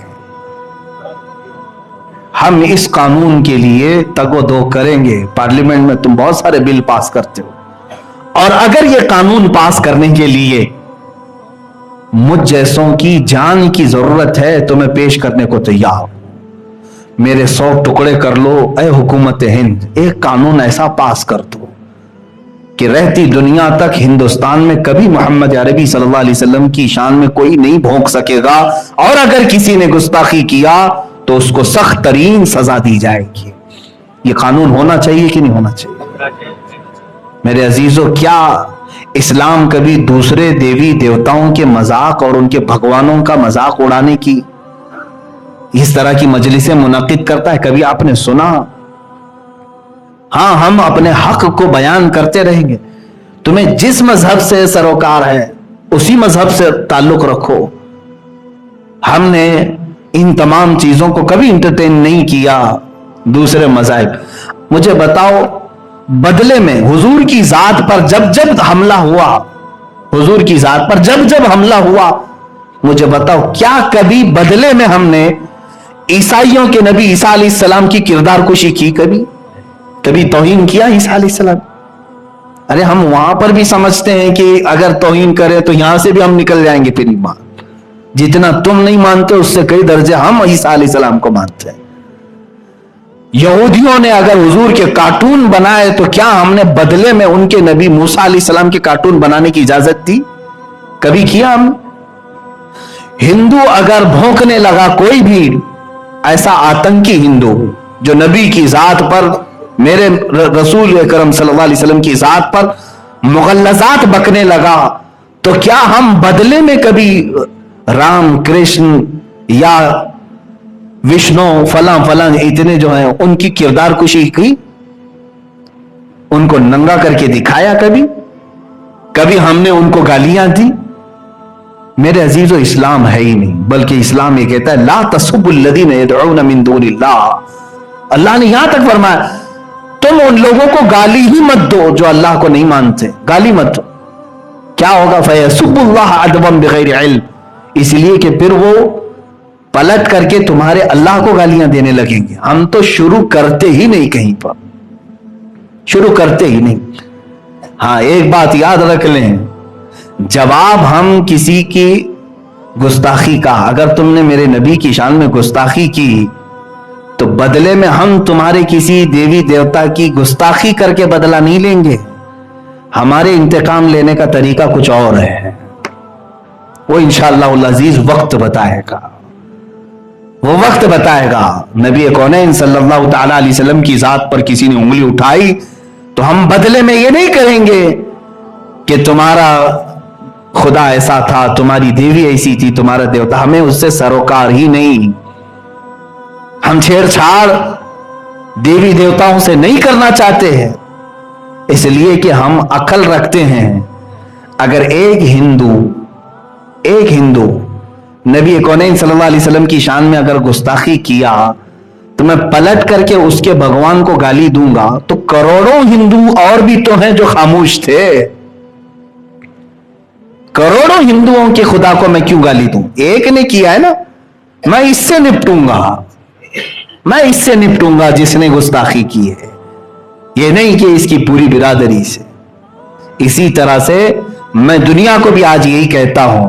ہم اس قانون کے لیے تگ و دو کریں گے۔ پارلیمنٹ میں تم بہت سارے بل پاس کرتے ہو، اور اگر یہ قانون پاس کرنے کے لیے مجھ جیسوں کی جان کی ضرورت ہے تو میں پیش کرنے کو تیار ہوں۔ میرے 100 ٹکڑے کر لو اے حکومت ہند، ایک قانون ایسا پاس کر دو کہ رہتی دنیا تک ہندوستان میں کبھی محمد عربی صلی اللہ علیہ وسلم کی شان میں کوئی نہیں بھونک سکے گا، اور اگر کسی نے گستاخی کیا تو اس کو سخت ترین سزا دی جائے گی۔ یہ قانون ہونا چاہیے کہ نہیں ہونا چاہیے؟ میرے عزیزو، کیا اسلام کبھی دوسرے دیوی دیوتاؤں کے مذاق اور ان کے بھگوانوں کا مذاق اڑانے کی اس طرح کی مجلسیں منعقد کرتا ہے؟ کبھی آپ نے سنا؟ ہاں، ہم اپنے حق کو بیان کرتے رہیں گے۔ تمہیں جس مذہب سے سروکار ہے اسی مذہب سے تعلق رکھو۔ ہم نے ان تمام چیزوں کو کبھی انٹرٹین نہیں کیا دوسرے مذاہب۔ مجھے بتاؤ، بدلے میں حضور کی ذات پر جب جب حملہ ہوا، حضور کی ذات پر جب جب حملہ ہوا، مجھے بتاؤ کیا کبھی بدلے میں ہم نے عیسائیوں کے نبی عیسیٰ علیہ السلام کی کردار کشی کی؟ کبھی توہین کیا عیسیٰ علیہ السلام؟ ارے ہم وہاں پر بھی سمجھتے ہیں کہ اگر توہین کریں تو یہاں سے بھی ہم نکل جائیں گے پھر ایمان۔ جتنا تم نہیں مانتے اس سے کئی درجے ہم عیسیٰ علیہ السلام کو مانتے ہیں۔ یہودیوں نے اگر حضور کے کارٹون بنائے تو کیا ہم نے بدلے میں ان کے نبی موسیٰ علیہ السلام کے کارٹون بنانے کی اجازت دی؟ کبھی کیا ہم؟ ہندو اگر بھونکنے لگا، کوئی بھی ایسا آتنکی ہندو جو نبی کی ذات پر، میرے رسول اکرم صلی اللہ علیہ وسلم کی ذات پر مغلظات بکنے لگا، تو کیا ہم بدلے میں کبھی رام کرشن یا وشنو فلاں فلاں اتنے جو ہیں ان کی کردار کشی کی؟ ان کو ننگا کر کے دکھایا کبھی ہم نے ان کو گالیاں دی؟ میرے عزیزو، اسلام ہے ہی نہیں، بلکہ اسلام یہ کہتا ہے لا تسبوا الذین یدعون من دون اللہ۔ اللہ نے یہاں تک فرمایا تم ان لوگوں کو گالی ہی مت دو جو اللہ کو نہیں مانتے، گالی مت دو۔ کیا ہوگا؟ فَيَسُبُّ اللَّهَ عَدْوًا بِغَيْرِ عِلْمٍ، اس لیے کہ پھر وہ پلٹ کر کے تمہارے اللہ کو گالیاں دینے لگیں گے۔ ہم تو شروع کرتے ہی نہیں، کہیں پر شروع کرتے ہی نہیں۔ ہاں، ایک بات یاد رکھ لیں، جواب ہم کسی کی گستاخی کا، اگر تم نے میرے نبی کی شان میں گستاخی کی تو بدلے میں ہم تمہارے کسی دیوی دیوتا کی گستاخی کر کے بدلہ نہیں لیں گے۔ ہمارے انتقام لینے کا طریقہ کچھ اور ہے، وہ انشاءاللہ العزیز وقت بتائے گا، وہ وقت بتائے گا۔ نبی کونین صلی اللہ تعالی علیہ وسلم کی ذات پر کسی نے انگلی اٹھائی تو ہم بدلے میں یہ نہیں کریں گے کہ تمہارا خدا ایسا تھا، تمہاری دیوی ایسی تھی، تمہارا دیوتا، ہمیں اس سے سروکار ہی نہیں۔ ہم چھیڑ چھاڑ دیوی دیوتاؤں سے نہیں کرنا چاہتے ہیں، اس لیے کہ ہم عقل رکھتے ہیں۔ اگر ایک ہندو نبی کونین صلی اللہ علیہ وسلم کی شان میں اگر گستاخی کیا تو میں پلٹ کر کے اس کے بھگوان کو گالی دوں گا، تو کروڑوں ہندو اور بھی تو ہیں جو خاموش تھے۔ کروڑوں ہندوؤں کے خدا کو میں کیوں گالی دوں؟ ایک نے کیا ہے نا، میں اس سے نپٹوں گا جس نے گستاخی کی ہے، یہ نہیں کہ اس کی پوری برادری سے۔ اسی طرح سے میں دنیا کو بھی آج یہی کہتا ہوں،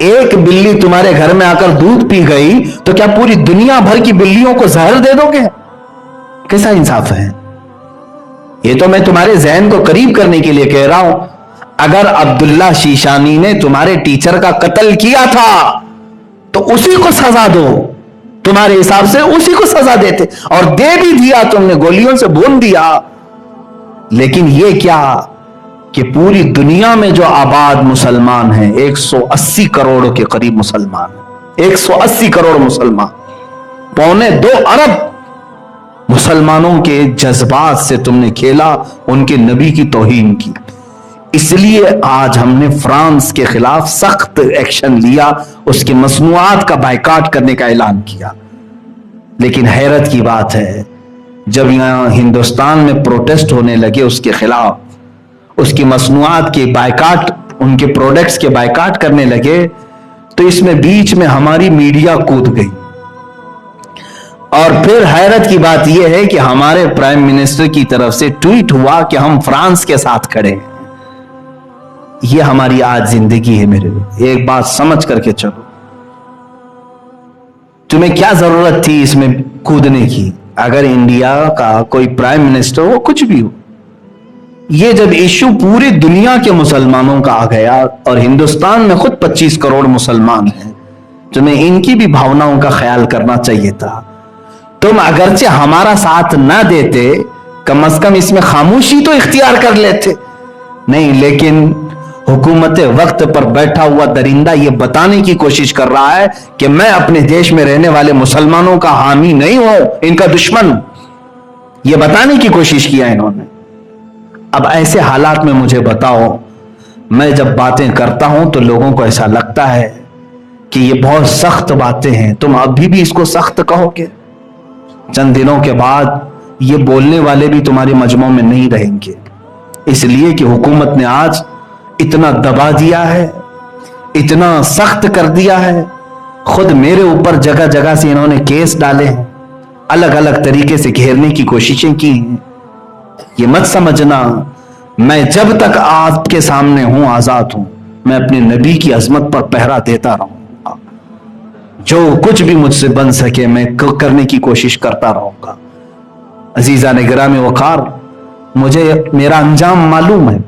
ایک بلی تمہارے گھر میں آ کر دودھ پی گئی تو کیا پوری دنیا بھر کی بلیوں کو زہر دے دو گے؟ کیسا انصاف ہے؟ یہ تو میں تمہارے ذہن کو قریب کرنے کے لیے کہہ رہا ہوں. اگر عبداللہ شیشانی نے تمہارے ٹیچر کا قتل کیا تھا تو اسی کو سزا دو. تمہارے حساب سے اسی کو سزا دیتے, اور دے بھی دیا, تم نے گولیوں سے بھون دیا. لیکن یہ کیا کہ پوری دنیا میں جو آباد مسلمان ہیں 180 کروڑ کے قریب مسلمان, 180 کروڑ مسلمان, 1.25 ارب مسلمانوں کے جذبات سے تم نے کھیلا, ان کے نبی کی توہین کی. اس لیے آج ہم نے فرانس کے خلاف سخت ایکشن لیا, اس کی مصنوعات کا بائیکاٹ کرنے کا اعلان کیا. لیکن حیرت کی بات ہے, جب یہاں ہندوستان میں پروٹیسٹ ہونے لگے اس کے خلاف, اس کی مصنوعات کے بائیکاٹ, ان کے پروڈکٹس کے بائیکاٹ کرنے لگے, تو اس میں بیچ میں ہماری میڈیا کود گئی. اور پھر حیرت کی بات یہ ہے کہ ہمارے پرائم منسٹر کی طرف سے ٹویٹ ہوا کہ ہم فرانس کے ساتھ کھڑے ہیں. یہ ہماری آج زندگی ہے میرے. ایک بات سمجھ کر کے چلو, تمہیں کیا ضرورت تھی اس میں کودنے کی؟ اگر انڈیا کا کوئی پرائم منسٹر ہو, کچھ بھی ہو, یہ جب ایشو پوری دنیا کے مسلمانوں کا آ گیا, اور ہندوستان میں خود 25 کروڑ مسلمان ہیں, تمہیں ان کی بھی بھاوناؤں کا خیال کرنا چاہیے تھا. تم اگرچہ ہمارا ساتھ نہ دیتے, کم از کم اس میں خاموشی تو اختیار کر لیتے. نہیں, لیکن حکومت وقت پر بیٹھا ہوا درندہ یہ بتانے کی کوشش کر رہا ہے کہ میں اپنے دیش میں رہنے والے مسلمانوں کا حامی نہیں ہوں, ان کا دشمن. یہ بتانے کی کوشش کیا انہوں نے. اب ایسے حالات میں مجھے بتاؤ, میں جب باتیں کرتا ہوں تو لوگوں کو ایسا لگتا ہے کہ یہ بہت سخت باتیں ہیں, تم ابھی بھی اس کو سخت کہو گے؟ چند دنوں کے بعد یہ بولنے والے بھی تمہارے مجمع میں نہیں رہیں گے, اس لیے کہ حکومت نے آج اتنا دبا دیا ہے, اتنا سخت کر دیا ہے. خود میرے اوپر جگہ جگہ سے انہوں نے کیس ڈالے ہیں, الگ الگ طریقے سے گھیرنے کی کوششیں کی ہیں. یہ مت سمجھنا میں جب تک آپ کے سامنے ہوں آزاد ہوں, میں اپنے نبی کی عظمت پر پہرا دیتا رہوں گا. جو کچھ بھی مجھ سے بن سکے میں کرنے کی کوشش کرتا رہوں گا. عزیزان گرامی وقار, مجھے میرا انجام معلوم ہے.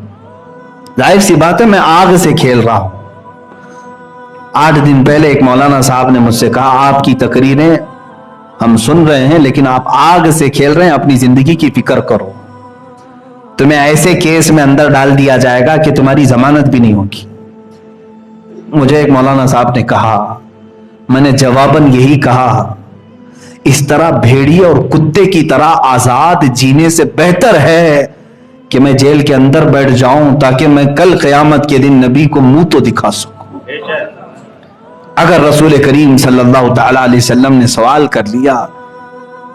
ظاہر سی بات ہے میں آگ سے کھیل رہا ہوں. 8 دن پہلے ایک مولانا صاحب نے مجھ سے کہا آپ کی تقریریں ہم سن رہے ہیں لیکن آپ آگ سے کھیل رہے ہیں, اپنی زندگی کی فکر کرو. تمہیں ایسے کیس میں اندر ڈال دیا جائے گا کہ تمہاری ضمانت بھی نہیں ہوگی. مجھے ایک مولانا صاحب نے کہا, میں نے جواباً یہی کہا, اس طرح بھیڑیے اور کتے کی طرح آزاد جینے سے بہتر ہے کہ میں جیل کے اندر بیٹھ جاؤں تاکہ میں کل قیامت کے دن نبی کو منہ تو دکھا سکوں. اگر رسول کریم صلی اللہ تعالی علیہ وسلم نے سوال کر لیا,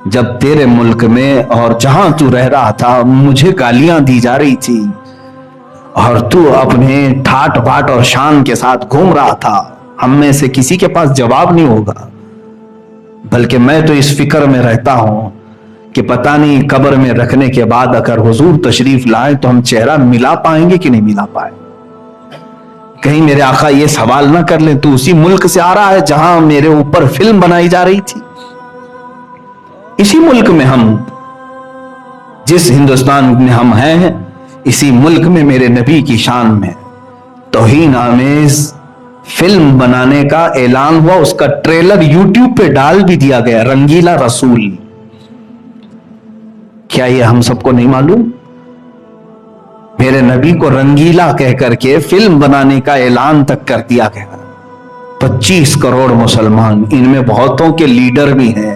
جب تیرے ملک میں اور جہاں تو رہ رہا تھا مجھے گالیاں دی جا رہی تھی اور تو اپنے ٹھاٹ باٹ اور شان کے ساتھ گھوم رہا تھا, ہم میں سے کسی کے پاس جواب نہیں ہوگا, بلکہ میں تو اس فکر میں رہتا ہوں کہ پتہ نہیں قبر میں رکھنے کے بعد اگر حضور تشریف لائیں تو ہم چہرہ ملا پائیں گے کہ نہیں ملا پائیں. کہیں میرے آقا یہ سوال نہ کر لیں تو اسی ملک سے آ رہا ہے جہاں میرے اوپر فلم بنائی جا رہی تھی. اسی ملک میں ہم, جس ہندوستان میں ہم ہیں, اسی ملک میں میرے نبی کی شان میں توہین آمیز فلم بنانے کا اعلان ہوا. اس کا ٹریلر یوٹیوب پہ ڈال بھی دیا گیا, رنگیلا رسول. کیا یہ ہم سب کو نہیں معلوم؟ میرے نبی کو رنگیلا کہہ کر کے فلم بنانے کا اعلان تک کر دیا گیا. 25 کروڑ مسلمان, ان میں بہتوں کے لیڈر بھی ہیں,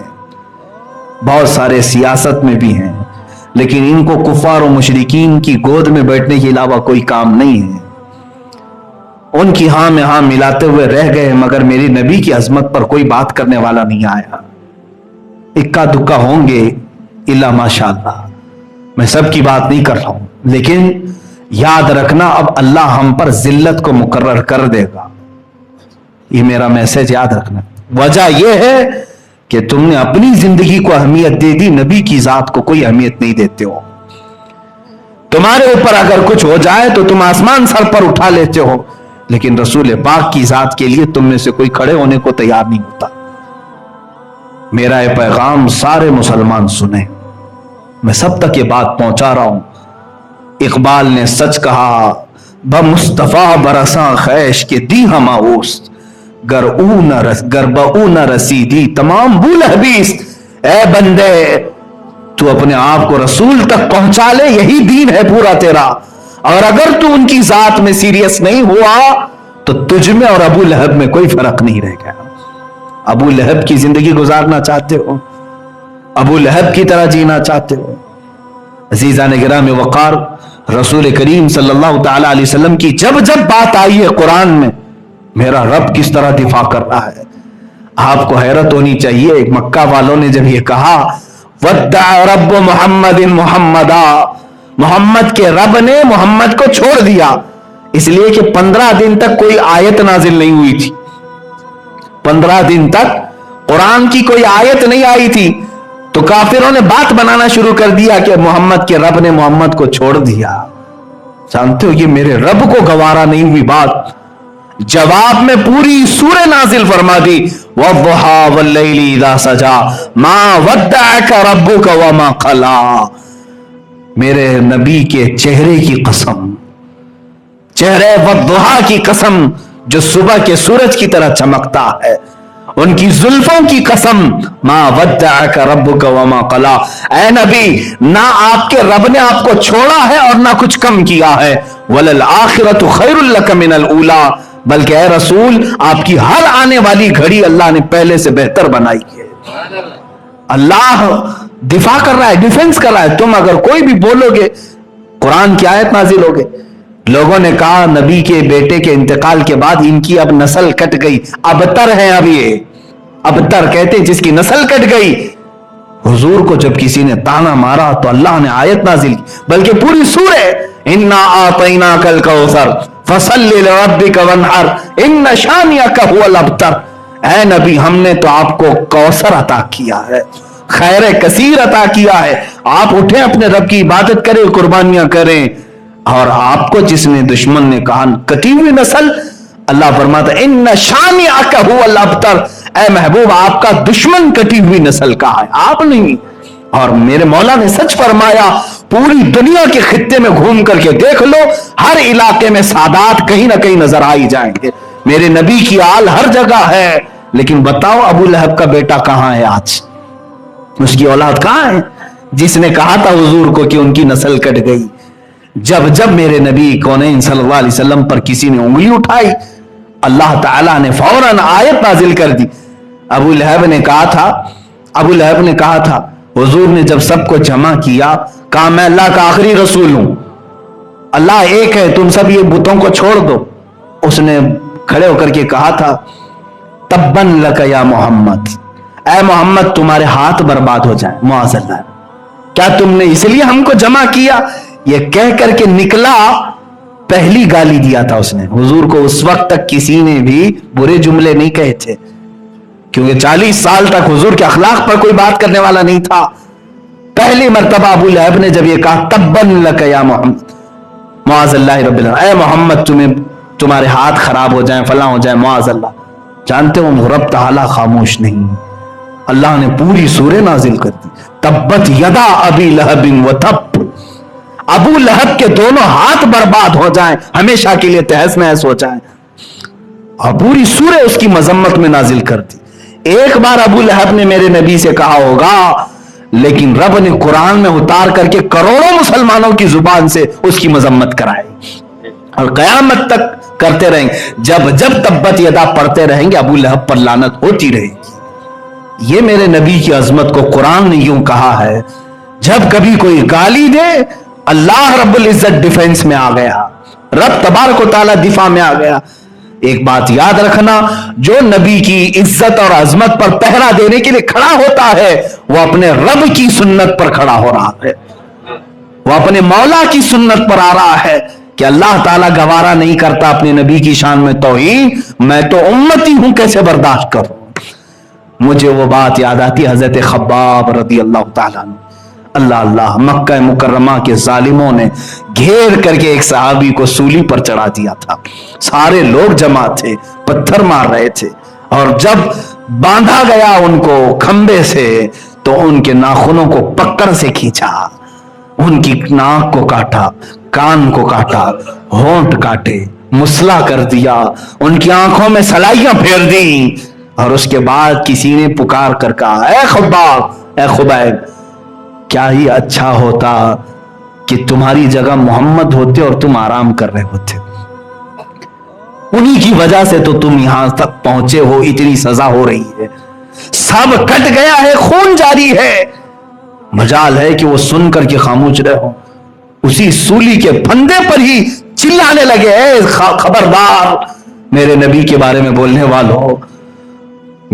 بہت سارے سیاست میں بھی ہیں, لیکن ان کو کفار و مشرکین کی گود میں بیٹھنے کے علاوہ کوئی کام نہیں ہے. ان کی ہاں میں ہاں ملاتے ہوئے رہ گئے, مگر میری نبی کی عظمت پر کوئی بات کرنے والا نہیں آیا. اکا دکا ہوں گے الا ماشاء اللہ, میں سب کی بات نہیں کر رہا ہوں, لیکن یاد رکھنا اب اللہ ہم پر ذلت کو مقرر کر دے گا. یہ میرا میسج یاد رکھنا. وجہ یہ ہے کہ تم نے اپنی زندگی کو اہمیت دے دی, نبی کی ذات کو کوئی اہمیت نہیں دیتے ہو. تمہارے اوپر اگر کچھ ہو جائے تو تم آسمان سر پر اٹھا لیتے ہو, لیکن رسول پاک کی ذات کے لیے تم میں سے کوئی کھڑے ہونے کو تیار نہیں ہوتا. میرا یہ پیغام سارے مسلمان سنیں, میں سب تک یہ بات پہنچا رہا ہوں. اقبال نے سچ کہا, بمصطفیٰ برساں خیش کے دی ہم آوست, گر بہ نہ رسیدی تمام بول حبیس. اے بندے تو اپنے آپ کو رسول تک پہنچا لے, یہی دین ہے پورا تیرا. اور اگر تو ان کی ذات میں سیریس نہیں ہوا تو تجھ میں اور ابو لہب میں کوئی فرق نہیں رہ گیا. ابو لہب کی زندگی گزارنا چاہتے ہو, ابو لہب کی طرح جینا چاہتے ہو. عزیزان گرامی وقار, رسول کریم صلی اللہ تعالی علیہ وسلم کی جب جب بات آئی ہے قرآن میں, میرا رب کس طرح دفاع کر رہا ہے, آپ کو حیرت ہونی چاہیے. مکہ والوں نے جب یہ کہا ودع رب محمد محمدا, محمد کے رب نے محمد کو چھوڑ دیا, اس لیے کہ 15 دن تک کوئی آیت نازل نہیں ہوئی تھی. 15 دن تک قرآن کی کوئی آیت نہیں آئی تھی, تو کافروں نے بات بنانا شروع کر دیا کہ محمد کے رب نے محمد کو چھوڑ دیا. جانتے ہو یہ میرے رب کو گوارا نہیں ہوئی بات. جواب میں پوری سورہ نازل فرما دی, وَالضُّحَىٰ وَاللَّيْلِ إِذَا سَجَىٰ مَا وَدَّعَكَ رَبُّكَ وَمَا قَلَىٰ. میرے نبی کے چہرے کی قسم, چہرے وَالضُّحَىٰ کی قسم جو صبح کے سورج کی طرح چمکتا ہے, ان کی زلفوں کی قسم, ما ودعک ربک وما قلا. اے نبی, نہ آپ کے رب نے آپ کو چھوڑا ہے اور نہ کچھ کم کیا ہے. وللآخرۃ خیر لک من الاولی, بلکہ اے رسول آپ کی ہر آنے والی گھڑی اللہ نے پہلے سے بہتر بنائی ہے. اللہ دفاع کر رہا ہے, ڈیفنس کر رہا ہے. تم اگر کوئی بھی بولو گے قرآن کی آیت نازل ہوگے. لوگوں نے کہا نبی کے بیٹے کے انتقال کے بعد ان کی اب نسل کٹ گئی, ابتر ہیں اب یہ, ابتر کہتے جس کی نسل کٹ گئی. حضور کو جب کسی نے تانا مارا تو اللہ نے آیت نازل کی, بلکہ پوری سورہ, انا اعطیناک الکوثر فصل لربک وانحر ان شانئک هو الابتر. اے نبی ہم نے تو آپ کو کوثر عطا کیا ہے, خیر کثیر عطا کیا ہے, آپ اٹھیں اپنے رب کی عبادت کریں, قربانیاں کریں. اور آپ کو جس نے دشمن نے کہا کٹی ہوئی نسل, اللہ فرماتا ہے ان شانئک هو الابتر, اے محبوب آپ کا دشمن کٹی ہوئی نسل کا ہے, آپ نہیں. اور میرے مولا نے سچ فرمایا, پوری دنیا کے خطے میں گھوم کر کے دیکھ لو, ہر علاقے میں سادات کہیں نہ کہیں نظر آئی جائیں گے. میرے نبی کی آل ہر جگہ ہے, لیکن بتاؤ ابو لہب کا بیٹا کہاں ہے آج, اس کی اولاد کہاں ہے جس نے کہا تھا حضور کو کہ ان کی نسل کٹ گئی. جب جب میرے نبی کونین صلی اللہ علیہ وسلم پر کسی نے انگلی اٹھائی, اللہ تعالیٰ نے فوراً آیت نازل کر دی. ابو لہب نے کہا تھا حضور نے جب سب کو جمع کیا, کہا میں اللہ کا آخری رسول ہوں, اللہ ایک ہے, تم سب یہ بتوں کو چھوڑ دو. اس نے کھڑے ہو کر کے کہا تھا تبن لک یا محمد, اے محمد تمہارے ہاتھ برباد ہو جائیں, معاذ اللہ, کیا تم نے اس لیے ہم کو جمع کیا. یہ کہہ کر کے نکلا, پہلی گالی دیا تھا اس نے. حضور کو اس وقت تک کسی نے بھی برے جملے نہیں کہے تھے, کیونکہ 40 سال تک حضور کے اخلاق پر کوئی بات کرنے والا نہیں تھا. پہلی مرتبہ ابو لہب نے جب یہ کہا تبن لک یا محمد, معاذ اللہ رب العالمین, اے محمد تمہارے ہاتھ خراب ہو جائیں, فلاں ہو جائیں, معاذ اللہ. جانتے ہو رب تعالیٰ خاموش نہیں, اللہ نے پوری سورہ نازل کر دی, تبت یدا ابی لہب و تب, ابو لہب کے دونوں ہاتھ برباد ہو جائیں, ہمیشہ کے لیے تہس نہس ہو جائیں. اور پوری سورہ اس کی مذمت میں نازل کر دی. ایک بار ابو لہب نے میرے نبی سے کہا ہوگا, لیکن رب نے قرآن میں اتار کر کے کروڑوں مسلمانوں کی زبان سے اس کی مذمت کرائی, اور قیامت تک کرتے رہیں گے. جب جب تبت یدا پڑھتے رہیں گے ابو لہب پر لعنت ہوتی رہے گی. یہ میرے نبی کی عظمت کو قرآن نے یوں کہا ہے, جب کبھی کوئی گالی دے اللہ رب العزت ڈیفنس میں آ گیا, رب تبارک و تعالی دفاع میں آ گیا. ایک بات یاد رکھنا, جو نبی کی عزت اور عظمت پر پہرا دینے کے لیے کھڑا ہوتا ہے وہ اپنے رب کی سنت پر کھڑا ہو رہا ہے, وہ اپنے مولا کی سنت پر آ رہا ہے کہ اللہ تعالیٰ گوارا نہیں کرتا اپنے نبی کی شان میں توہین, میں تو امتی ہوں کیسے برداشت کروں. مجھے وہ بات یاد آتی حضرت خباب رضی اللہ تعالیٰ عنہ, اللہ اللہ، مکہ مکرمہ کے ظالموں نے گھیر کر کے ایک صحابی کو سولی پر چڑھا دیا تھا، سارے لوگ جمع تھے، پتھر مار رہے تھے، اور جب باندھا گیا ان کو کھمبے سے تو ان کے ناخنوں کو پکڑ سے کھینچا، ان کی ناک کو کاٹا، کان کو کاٹا، ہونٹ کاٹے، مسلا کر دیا، ان کی آنکھوں میں سلائیاں پھیر دی، اور اس کے بعد کسی نے پکار کر کہا، اے خباب، اے خبیب، کیا ہی اچھا ہوتا کہ تمہاری جگہ محمد ہوتے اور تم آرام کر رہے ہوتے، انہی کی وجہ سے تو تم یہاں تک پہنچے ہو، اتنی سزا ہو رہی ہے، سب کٹ گیا ہے، خون جاری ہے، مجال ہے کہ وہ سن کر کے خاموش رہے ہو۔ اسی سولی کے پھندے پر ہی چلانے لگے، اے خبردار میرے نبی کے بارے میں بولنے والوں،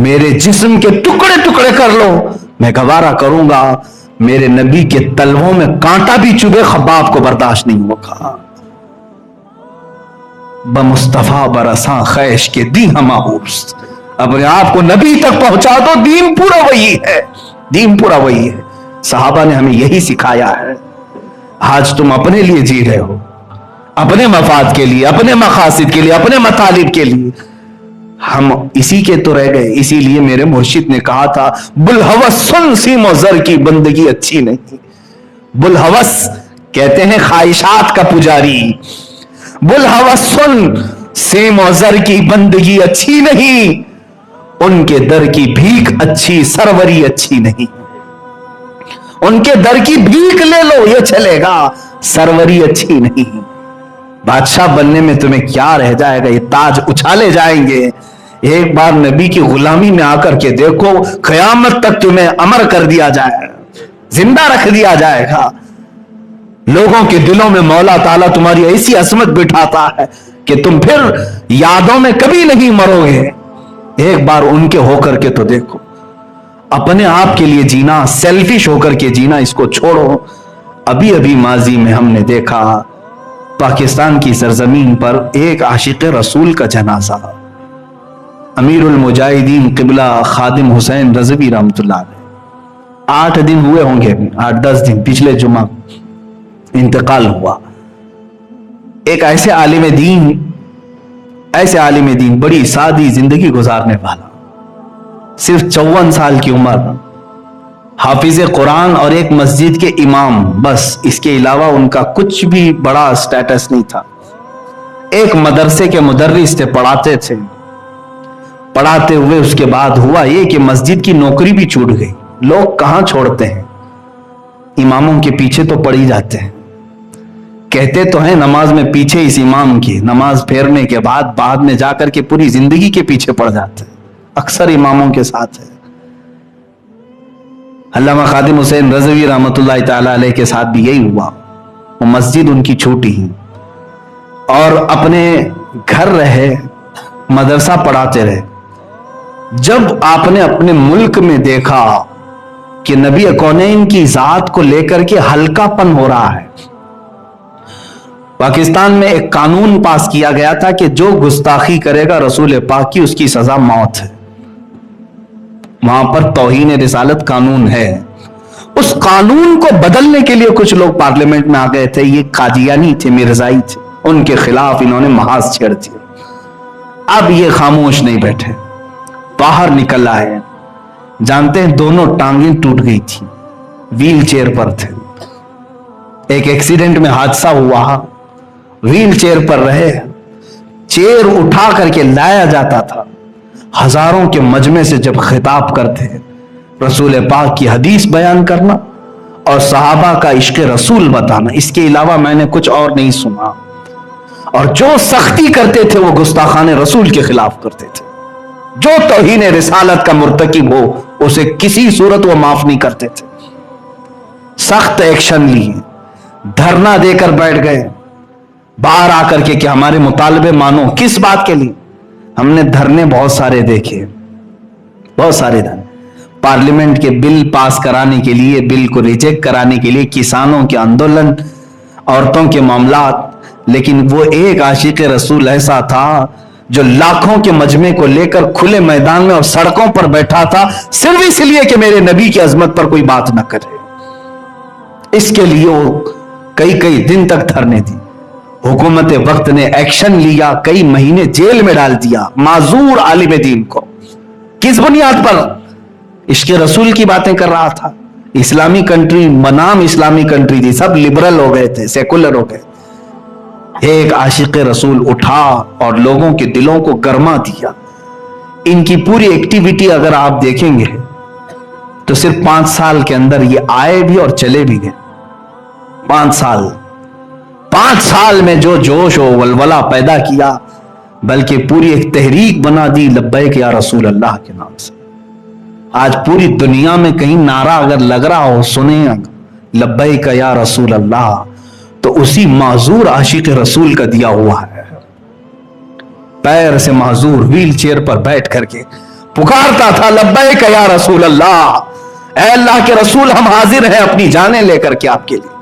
میرے جسم کے ٹکڑے ٹکڑے کر لو، میں گوارا کروں گا، میرے نبی کے تلووں میں کانٹا بھی چبھے، خباب کو برداشت نہیں ہوگا۔ بمصطفیٰ برساں خیش کے دی ہم آہوست، اپنے آپ کو نبی تک پہنچا دو، دین پورا وہی ہے، دین پورا وہی ہے۔ صحابہ نے ہمیں یہی سکھایا ہے۔ آج تم اپنے لیے جی رہے ہو، اپنے مفاد کے لیے، اپنے مقاصد کے لیے، اپنے مطالب کے لیے، ہم اسی کے تو رہ گئے۔ اسی لیے میرے مرشد نے کہا تھا، بلہوس سن سیم و زر کی بندگی اچھی نہیں۔ بلہوس کہتے ہیں خواہشات کا پجاری، بلہوس سن سیم و زر کی بندگی اچھی نہیں، ان کے در کی بھیک اچھی، سروری اچھی نہیں۔ ان کے در کی بھیک لے لو، یہ چلے گا، سروری اچھی نہیں۔ بادشاہ بننے میں تمہیں کیا رہ جائے گا، یہ تاج اچھالے جائیں گے۔ ایک بار نبی کی غلامی میں آ کر کے دیکھو، قیامت تک تمہیں امر کر دیا جائے گا، زندہ رکھ دیا جائے گا۔ لوگوں کے دلوں میں مولا تعالیٰ تمہاری ایسی عظمت بٹھاتا ہے کہ تم پھر یادوں میں کبھی نہیں مرو گے۔ ایک بار ان کے ہو کر کے تو دیکھو۔ اپنے آپ کے لیے جینا، سیلفش ہو کر کے جینا، اس کو چھوڑو۔ ابھی ابھی ماضی میں ہم نے دیکھا پاکستان کی سرزمین پر ایک عاشق رسول کا جنازہ، امیر المجاہدین قبلہ خادم حسین رضوی رحمۃ اللہ علیہ، 8 دن ہوئے ہوں گے، 8-10 دن، پچھلے جمعہ انتقال ہوا۔ ایک ایسے عالم دین، بڑی سادی زندگی گزارنے والا، صرف 54 سال کی عمر، حافظ قرآن اور ایک مسجد کے امام، بس اس کے علاوہ ان کا کچھ بھی بڑا سٹیٹس نہیں تھا۔ ایک مدرسے کے مدرس تھے، پڑھاتے تھے، پڑھاتے ہوئے اس کے بعد ہوا یہ کہ مسجد کی نوکری بھی چھوٹ گئی۔ لوگ کہاں چھوڑتے ہیں، اماموں کے پیچھے تو پڑ ہی جاتے ہیں۔ کہتے تو ہیں نماز میں پیچھے اس امام کی، نماز پھیرنے کے بعد میں جا کر کے پوری زندگی کے پیچھے پڑ جاتے ہیں، اکثر اماموں کے ساتھ ہے۔ علامہ خادم حسین رضوی رحمۃ اللہ تعالی علیہ کے ساتھ بھی یہی ہوا، وہ مسجد ان کی چھوٹی ہی، اور اپنے گھر رہے، مدرسہ پڑھاتے رہے۔ جب آپ نے اپنے ملک میں دیکھا کہ نبی کونین کی ذات کو لے کر کے ہلکا پن ہو رہا ہے، پاکستان میں ایک قانون پاس کیا گیا تھا کہ جو گستاخی کرے گا رسول پاک کی، اس کی سزا موت ہے۔ وہاں پر توہین رسالت قانون ہے۔ اس قانون کو بدلنے کے لیے کچھ لوگ پارلیمنٹ میں آ گئے تھے، یہ قادیانی تھے، مرزائی تھے، ان کے خلاف انہوں نے محاذ چھیڑ دیا۔ اب یہ خاموش نہیں بیٹھے، باہر نکل آئے۔ جانتے ہیں دونوں ٹانگیں ٹوٹ گئی تھی، ویل چیئر پر تھے، ایک ایکسیڈنٹ میں حادثہ ہوا، ویل چیئر پر رہے، چیئر اٹھا کر کے لایا جاتا تھا، ہزاروں کے مجمع سے جب خطاب کرتے ہیں، رسول پاک کی حدیث بیان کرنا اور صحابہ کا عشق رسول بتانا، اس کے علاوہ میں نے کچھ اور نہیں سنا۔ اور جو سختی کرتے تھے وہ گستاخان رسول کے خلاف کرتے تھے، جو توہین رسالت کا مرتکب ہو اسے کسی صورت وہ معاف نہیں کرتے تھے۔ سخت ایکشن لیے، دھرنا دے کر بیٹھ گئے، باہر آ کر کے کہ ہمارے مطالبے مانو۔ کس بات کے لیے؟ ہم نے دھرنے بہت سارے دیکھے، بہت سارے دھرنے، پارلیمنٹ کے بل پاس کرانے کے لیے، بل کو ریجیکٹ کرانے کے لیے، کسانوں کے آندولن، عورتوں کے معاملات، لیکن وہ ایک عاشق رسول ایسا تھا جو لاکھوں کے مجمع کو لے کر کھلے میدان میں اور سڑکوں پر بیٹھا تھا، صرف اس لیے کہ میرے نبی کی عظمت پر کوئی بات نہ کرے۔ اس کے لیے وہ کئی کئی دن تک دھرنے دی. حکومت وقت نے ایکشن لیا, کئی مہینے جیل میں ڈال دیا معذور عالم دین کو. کس بنیاد پر؟ عشق رسول کی باتیں کر رہا تھا. اسلامی کنٹری بنام اسلامی کنٹری تھی, سب لبرل ہو گئے تھے, سیکولر ہو گئے. ایک عاشق رسول اٹھا اور لوگوں کے دلوں کو گرما دیا. ان کی پوری ایکٹیویٹی اگر آپ دیکھیں گے تو صرف 5 سال کے اندر یہ آئے بھی اور چلے بھی گئے. 5 سال میں جو جوش و ولولہ پیدا کیا, بلکہ پوری ایک تحریک بنا دی لبیک یا رسول اللہ کے نام سے. آج پوری دنیا میں کہیں نعرہ اگر لگ رہا ہو, سنیں لبیک یا رسول اللہ, تو اسی معذور عاشق رسول کا دیا ہوا ہے. پیر سے معذور ویل چیئر پر بیٹھ کر کے پکارتا تھا لبیک یا رسول اللہ, اے اللہ کے رسول ہم حاضر ہیں اپنی جانیں لے کر کے آپ کے لیے.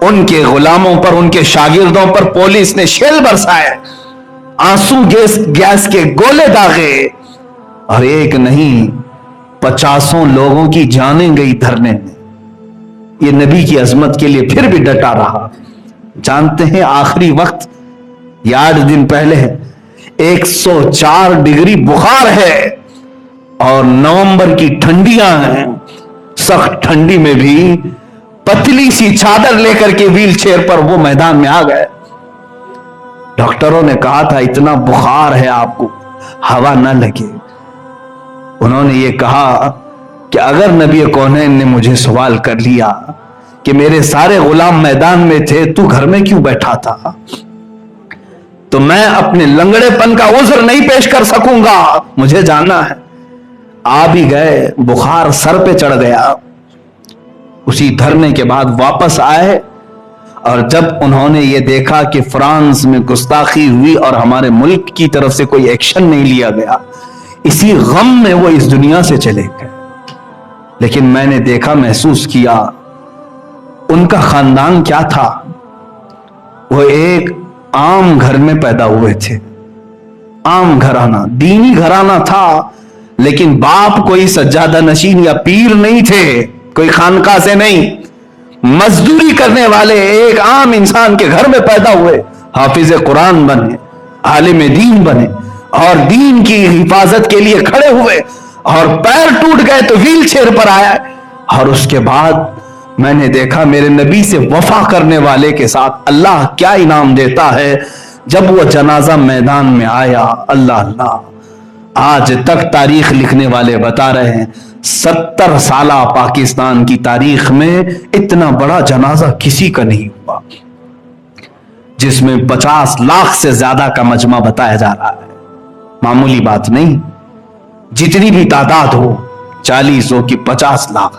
ان کے غلاموں پر, ان کے شاگردوں پر پولیس نے شیل برسائے, آنسو گیس کے گولے داغے, اور ایک نہیں 50 لوگوں کی جانیں گئی دھرنے میں. یہ نبی کی عظمت کے لیے پھر بھی ڈٹا رہا. جانتے ہیں آخری وقت, یہ 8 دن پہلے 104 ڈگری بخار ہے اور نومبر کی ٹھنڈیاں ہیں. سخت ٹھنڈی میں بھی پتلی سی چادر لے کر کے ویل چیئر پر وہ میدان میں آ گئے. ڈاکٹروں نے کہا تھا اتنا بخار ہے آپ کو ہوا نہ لگے. انہوں نے یہ کہا کہ اگر نبی کونین نے مجھے سوال کر لیا کہ میرے سارے غلام میدان میں تھے, تو گھر میں کیوں بیٹھا تھا, تو میں اپنے لنگڑے پن کا عذر نہیں پیش کر سکوں گا, مجھے جانا ہے. آ بھی گئے, بخار سر پہ چڑھ گیا. اسی دھرنے کے بعد واپس آئے, اور جب انہوں نے یہ دیکھا کہ فرانس میں گستاخی ہوئی اور ہمارے ملک کی طرف سے کوئی ایکشن نہیں لیا گیا, اسی غم میں وہ اس دنیا سے چلے گئے. لیکن میں نے دیکھا, محسوس کیا ان کا خاندان کیا تھا. وہ ایک عام گھر میں پیدا ہوئے تھے, عام گھرانہ, دینی گھرانہ تھا, لیکن باپ کوئی سجادہ نشین یا پیر نہیں تھے, کوئی خانقاہ سے نہیں, مزدوری کرنے والے ایک عام انسان کے گھر میں پیدا ہوئے. حافظ قرآن بنے, عالم دین بنے, اور دین کی حفاظت کے لیے کھڑے ہوئے, اور پیر ٹوٹ گئے تو ویل چیئر پر آیا. اور اس کے بعد میں نے دیکھا میرے نبی سے وفا کرنے والے کے ساتھ اللہ کیا انعام دیتا ہے. جب وہ جنازہ میدان میں آیا, اللہ اللہ, آج تک تاریخ لکھنے والے بتا رہے ہیں 70 سالہ پاکستان کی تاریخ میں اتنا بڑا جنازہ کسی کا نہیں ہوا, جس میں 50 لاکھ سے زیادہ کا مجمع بتایا جا رہا ہے. معمولی بات نہیں, جتنی بھی تعداد ہو, 40 ہو کہ 50 لاکھ,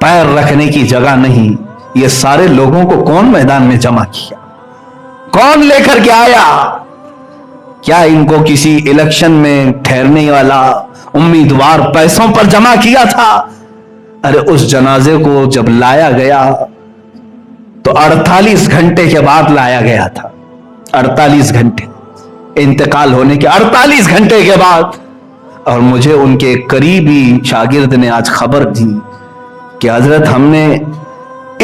پیر رکھنے کی جگہ نہیں. یہ سارے لوگوں کو کون میدان میں جمع کیا, کون لے کر کے آیا؟ کیا ان کو کسی الیکشن میں ٹھہرنے والا امیدوار پیسوں پر جمع کیا تھا؟ ارے اس جنازے کو جب لایا گیا تو 48 گھنٹے کے بعد لایا گیا تھا. 48 گھنٹے, انتقال ہونے کے 48 گھنٹے کے بعد. اور مجھے ان کے قریبی شاگرد نے آج خبر دی کہ حضرت ہم نے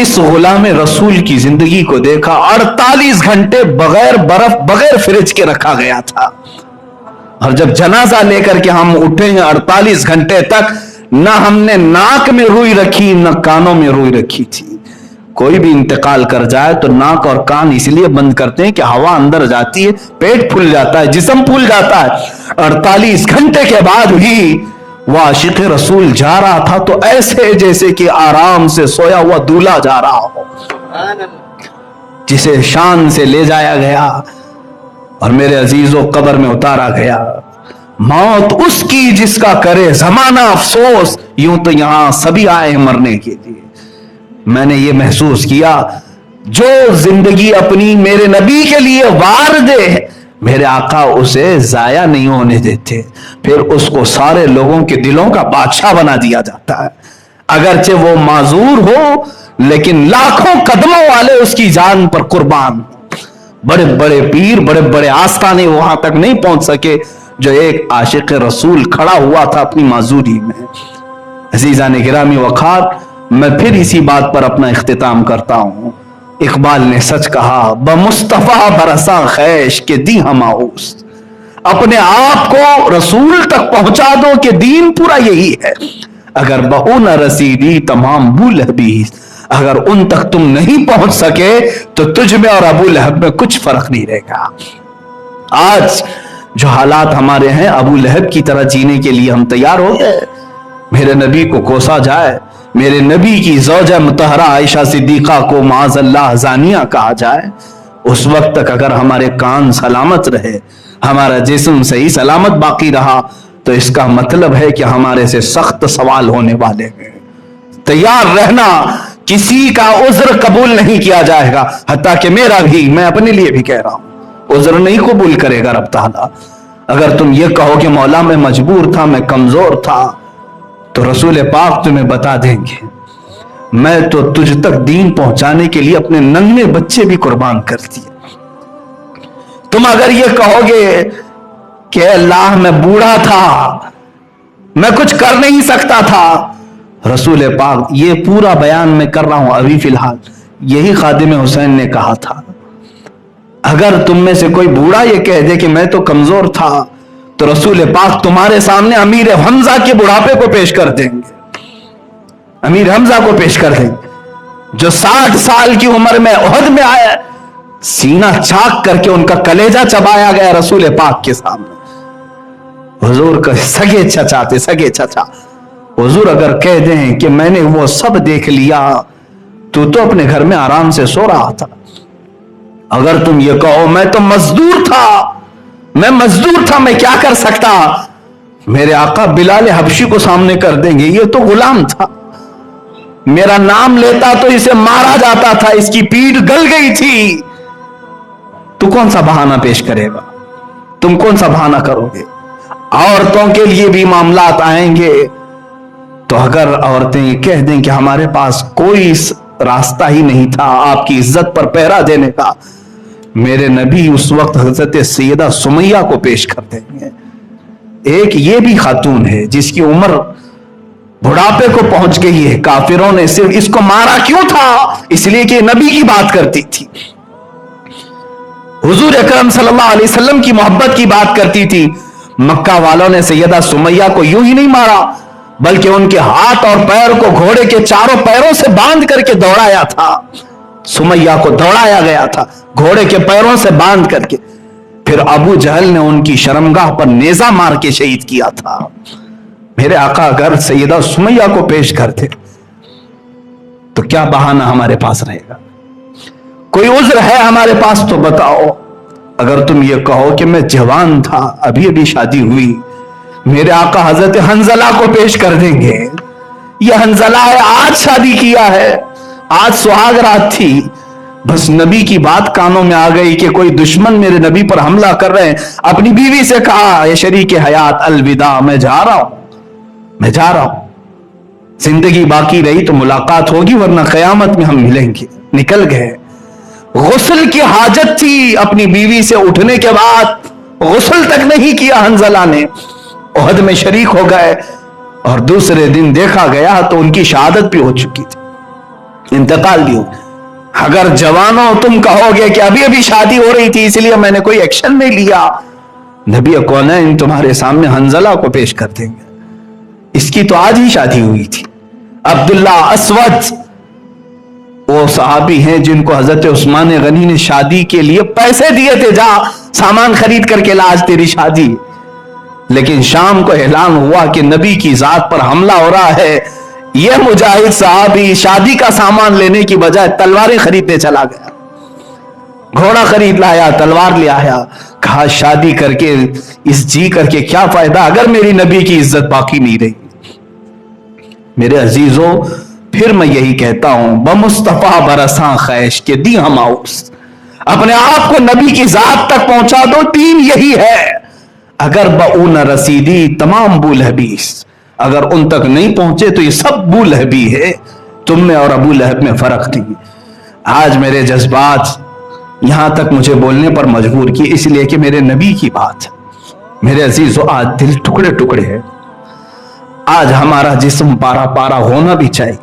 اس غلام رسول کی زندگی کو دیکھا, 48 گھنٹے بغیر برف, بغیر فریج کے رکھا گیا تھا. اور جب جنازہ لے کر کے ہم اٹھے ہیں 48 گھنٹے تک نہ ہم نے ناک میں روئی رکھی نہ کانوں میں روئی رکھی تھی. کوئی بھی انتقال کر جائے تو ناک اور کان اس لیے بند کرتے ہیں کہ ہوا اندر جاتی ہے, پیٹ پھول جاتا ہے, جسم پھول جاتا ہے. 48 گھنٹے کے بعد بھی وہ عاشق رسول جا رہا تھا تو ایسے جیسے کہ آرام سے سویا ہوا دولہا جا رہا ہو, جسے شان سے لے جایا گیا اور میرے عزیزوں قبر میں اتارا گیا. موت اس کی جس کا کرے زمانہ افسوس, یوں تو یہاں سبھی آئے ہیں مرنے کے لیے. میں نے یہ محسوس کیا, جو زندگی اپنی میرے نبی کے لیے وار دے, میرے آقا اسے ضائع نہیں ہونے دیتے, پھر اس کو سارے لوگوں کے دلوں کا بادشاہ بنا دیا جاتا ہے. اگرچہ وہ معذور ہو لیکن لاکھوں قدموں والے اس کی جان پر قربان. بڑے بڑے پیر, بڑے بڑے آستانے وہاں تک نہیں پہنچ سکے جو ایک عاشق رسول کھڑا ہوا تھا اپنی معذوری میں. عزیزان گرامی وقار, میں پھر اسی بات پر اپنا اختتام کرتا ہوں. اقبال نے سچ کہا، بمصطفیٰ برساں خیش کے دی ہماؤس. اپنے آپ کو رسول تک پہنچا دو کہ دین پورا یہی ہے. اگر بہو نہ رسیدی تمام بو لہبی، اگر ان تک تم نہیں پہنچ سکے تو تجھ میں اور ابو لہب میں کچھ فرق نہیں رہے گا. آج جو حالات ہمارے ہیں، ابو لہب کی طرح جینے کے لیے ہم تیار ہو گئے. میرے نبی کو کوسا جائے، میرے نبی کی زوجہ مطہرہ عائشہ صدیقہ کو معاذ اللہ زانیہ کہا جائے، اس وقت تک اگر ہمارے کان سلامت رہے، ہمارا جسم صحیح سلامت باقی رہا، تو اس کا مطلب ہے کہ ہمارے سے سخت سوال ہونے والے ہیں. تیار رہنا، کسی کا عذر قبول نہیں کیا جائے گا، حتیٰ کہ میرا بھی، میں اپنے لیے بھی کہہ رہا ہوں، عذر نہیں قبول کرے گا رب تعالیٰ. اگر تم یہ کہو کہ مولا میں مجبور تھا، میں کمزور تھا، تو رسول پاک تمہیں بتا دیں گے میں تو تجھ تک دین پہنچانے کے لیے اپنے ننھے بچے بھی قربان کر دیے. تم اگر یہ کہو گے کہ اللہ میں بوڑھا تھا، میں کچھ کر نہیں سکتا تھا، رسول پاک یہ پورا بیان میں کر رہا ہوں ابھی فی الحال، یہی خادم حسین نے کہا تھا. اگر تم میں سے کوئی بوڑھا یہ کہہ دے کہ میں تو کمزور تھا، تو رسول پاک تمہارے سامنے امیر حمزہ کے بڑھاپے کو پیش کر دیں گے. امیر حمزہ کو پیش کر دیں گے جو 60 سال کی عمر میں احد میں آیا، سینہ چاک کر کے ان کا کلیجہ چبایا گیا رسول پاک کے سامنے. حضور کا سگے چچا تھے، سگے چچا. حضور اگر کہہ دیں کہ میں نے وہ سب دیکھ لیا، تو اپنے گھر میں آرام سے سو رہا تھا. اگر تم یہ کہو میں تو مزدور تھا، میں کیا کر سکتا، میرے آقا بلال حبشی کو سامنے کر دیں گے، یہ تو غلام تھا، میرا نام لیتا تو اسے مارا جاتا تھا، اس کی پیٹھ گل گئی تھی. تو کون سا بہانہ پیش کرے گا؟ تم کون سا بہانہ کرو گے؟ عورتوں کے لیے بھی معاملات آئیں گے، تو اگر عورتیں یہ کہہ دیں کہ ہمارے پاس کوئی راستہ ہی نہیں تھا آپ کی عزت پر پہرا دینے کا، میرے نبی اس وقت حضرت سیدہ سمیہ کو پیش کر دیں گے. ایک یہ بھی خاتون ہے جس کی عمر بڑھاپے کو پہنچ گئی ہے، کافروں نے صرف اس کو مارا کیوں تھا؟ اس لیے کہ نبی کی بات کرتی تھی، حضور اکرم صلی اللہ علیہ وسلم کی محبت کی بات کرتی تھی. مکہ والوں نے سیدہ سمیہ کو یوں ہی نہیں مارا، بلکہ ان کے ہاتھ اور پیر کو گھوڑے کے چاروں پیروں سے باندھ کر کے دوڑایا تھا. سمیہ کو دوڑایا گیا تھا گھوڑے کے پیروں سے باندھ کر کے، پھر ابو جہل نے ان کی شرمگاہ پر نیزہ مار کے شہید کیا تھا. میرے آقا اگر سیدہ سمیہ کو پیش کرتے تو کیا بہانہ ہمارے پاس رہے گا؟ کوئی عذر ہے ہمارے پاس تو بتاؤ. اگر تم یہ کہو کہ میں جوان تھا، ابھی شادی ہوئی، میرے آقا حضرت حنزلہ کو پیش کر دیں گے. یہ حنزلہ ہے، آج شادی کیا ہے، آج سہاگ رات تھی، بس نبی کی بات کانوں میں آ گئی کہ کوئی دشمن میرے نبی پر حملہ کر رہے ہیں. اپنی بیوی سے کہا، اے شریک حیات الوداع، میں جا رہا ہوں، زندگی باقی رہی تو ملاقات ہوگی، ورنہ قیامت میں ہم ملیں گے. نکل گئے. غسل کی حاجت تھی اپنی بیوی سے اٹھنے کے بعد، غسل تک نہیں کیا حنزلہ نے، احد میں شریک ہو گئے، اور دوسرے دن دیکھا گیا تو ان کی شہادت بھی ہو چکی تھی، انتقال بھی ہو. اگر جوانوں تم کہو گے کہ ابھی شادی ہو رہی تھی اس لیے میں نے کوئی ایکشن نہیں لیا، نبی کونین تمہارے سامنے حنزلہ کو پیش کر دیں گے. اس کی تو آج ہی شادی ہوئی تھی. عبداللہ اسود وہ صحابی ہیں جن کو حضرت عثمان غنی نے شادی کے لیے پیسے دیے تھے، جا سامان خرید کر کے لاج تیری شادی. لیکن شام کو اعلان ہوا کہ نبی کی ذات پر حملہ ہو رہا ہے، یہ مجاہد صحابی شادی کا سامان لینے کی بجائے تلواریں خریدنے چلا گیا. گھوڑا خرید لایا، تلوار لے آیا، کہا شادی کر کے اس جی کر کے کیا فائدہ اگر میری نبی کی عزت باقی نہیں رہی. میرے عزیزوں، پھر میں یہی کہتا ہوں، بمصطفیٰ برساں خیش کے دی ہماؤس، اپنے آپ کو نبی کی ذات تک پہنچا دو، دین یہی ہے. اگر بؤ نہ رسیدی تمام بو لہبیس، اگر ان تک نہیں پہنچے تو یہ سب بو لہبی ہے، تم میں اور ابو لہب میں فرق نہیں. آج میرے جذبات یہاں تک مجھے بولنے پر مجبور کی، اس لیے کہ میرے نبی کی بات. میرے عزیزو، آج دل ٹکڑے ٹکڑے ہے، آج ہمارا جسم پارا پارا ہونا بھی چاہیے.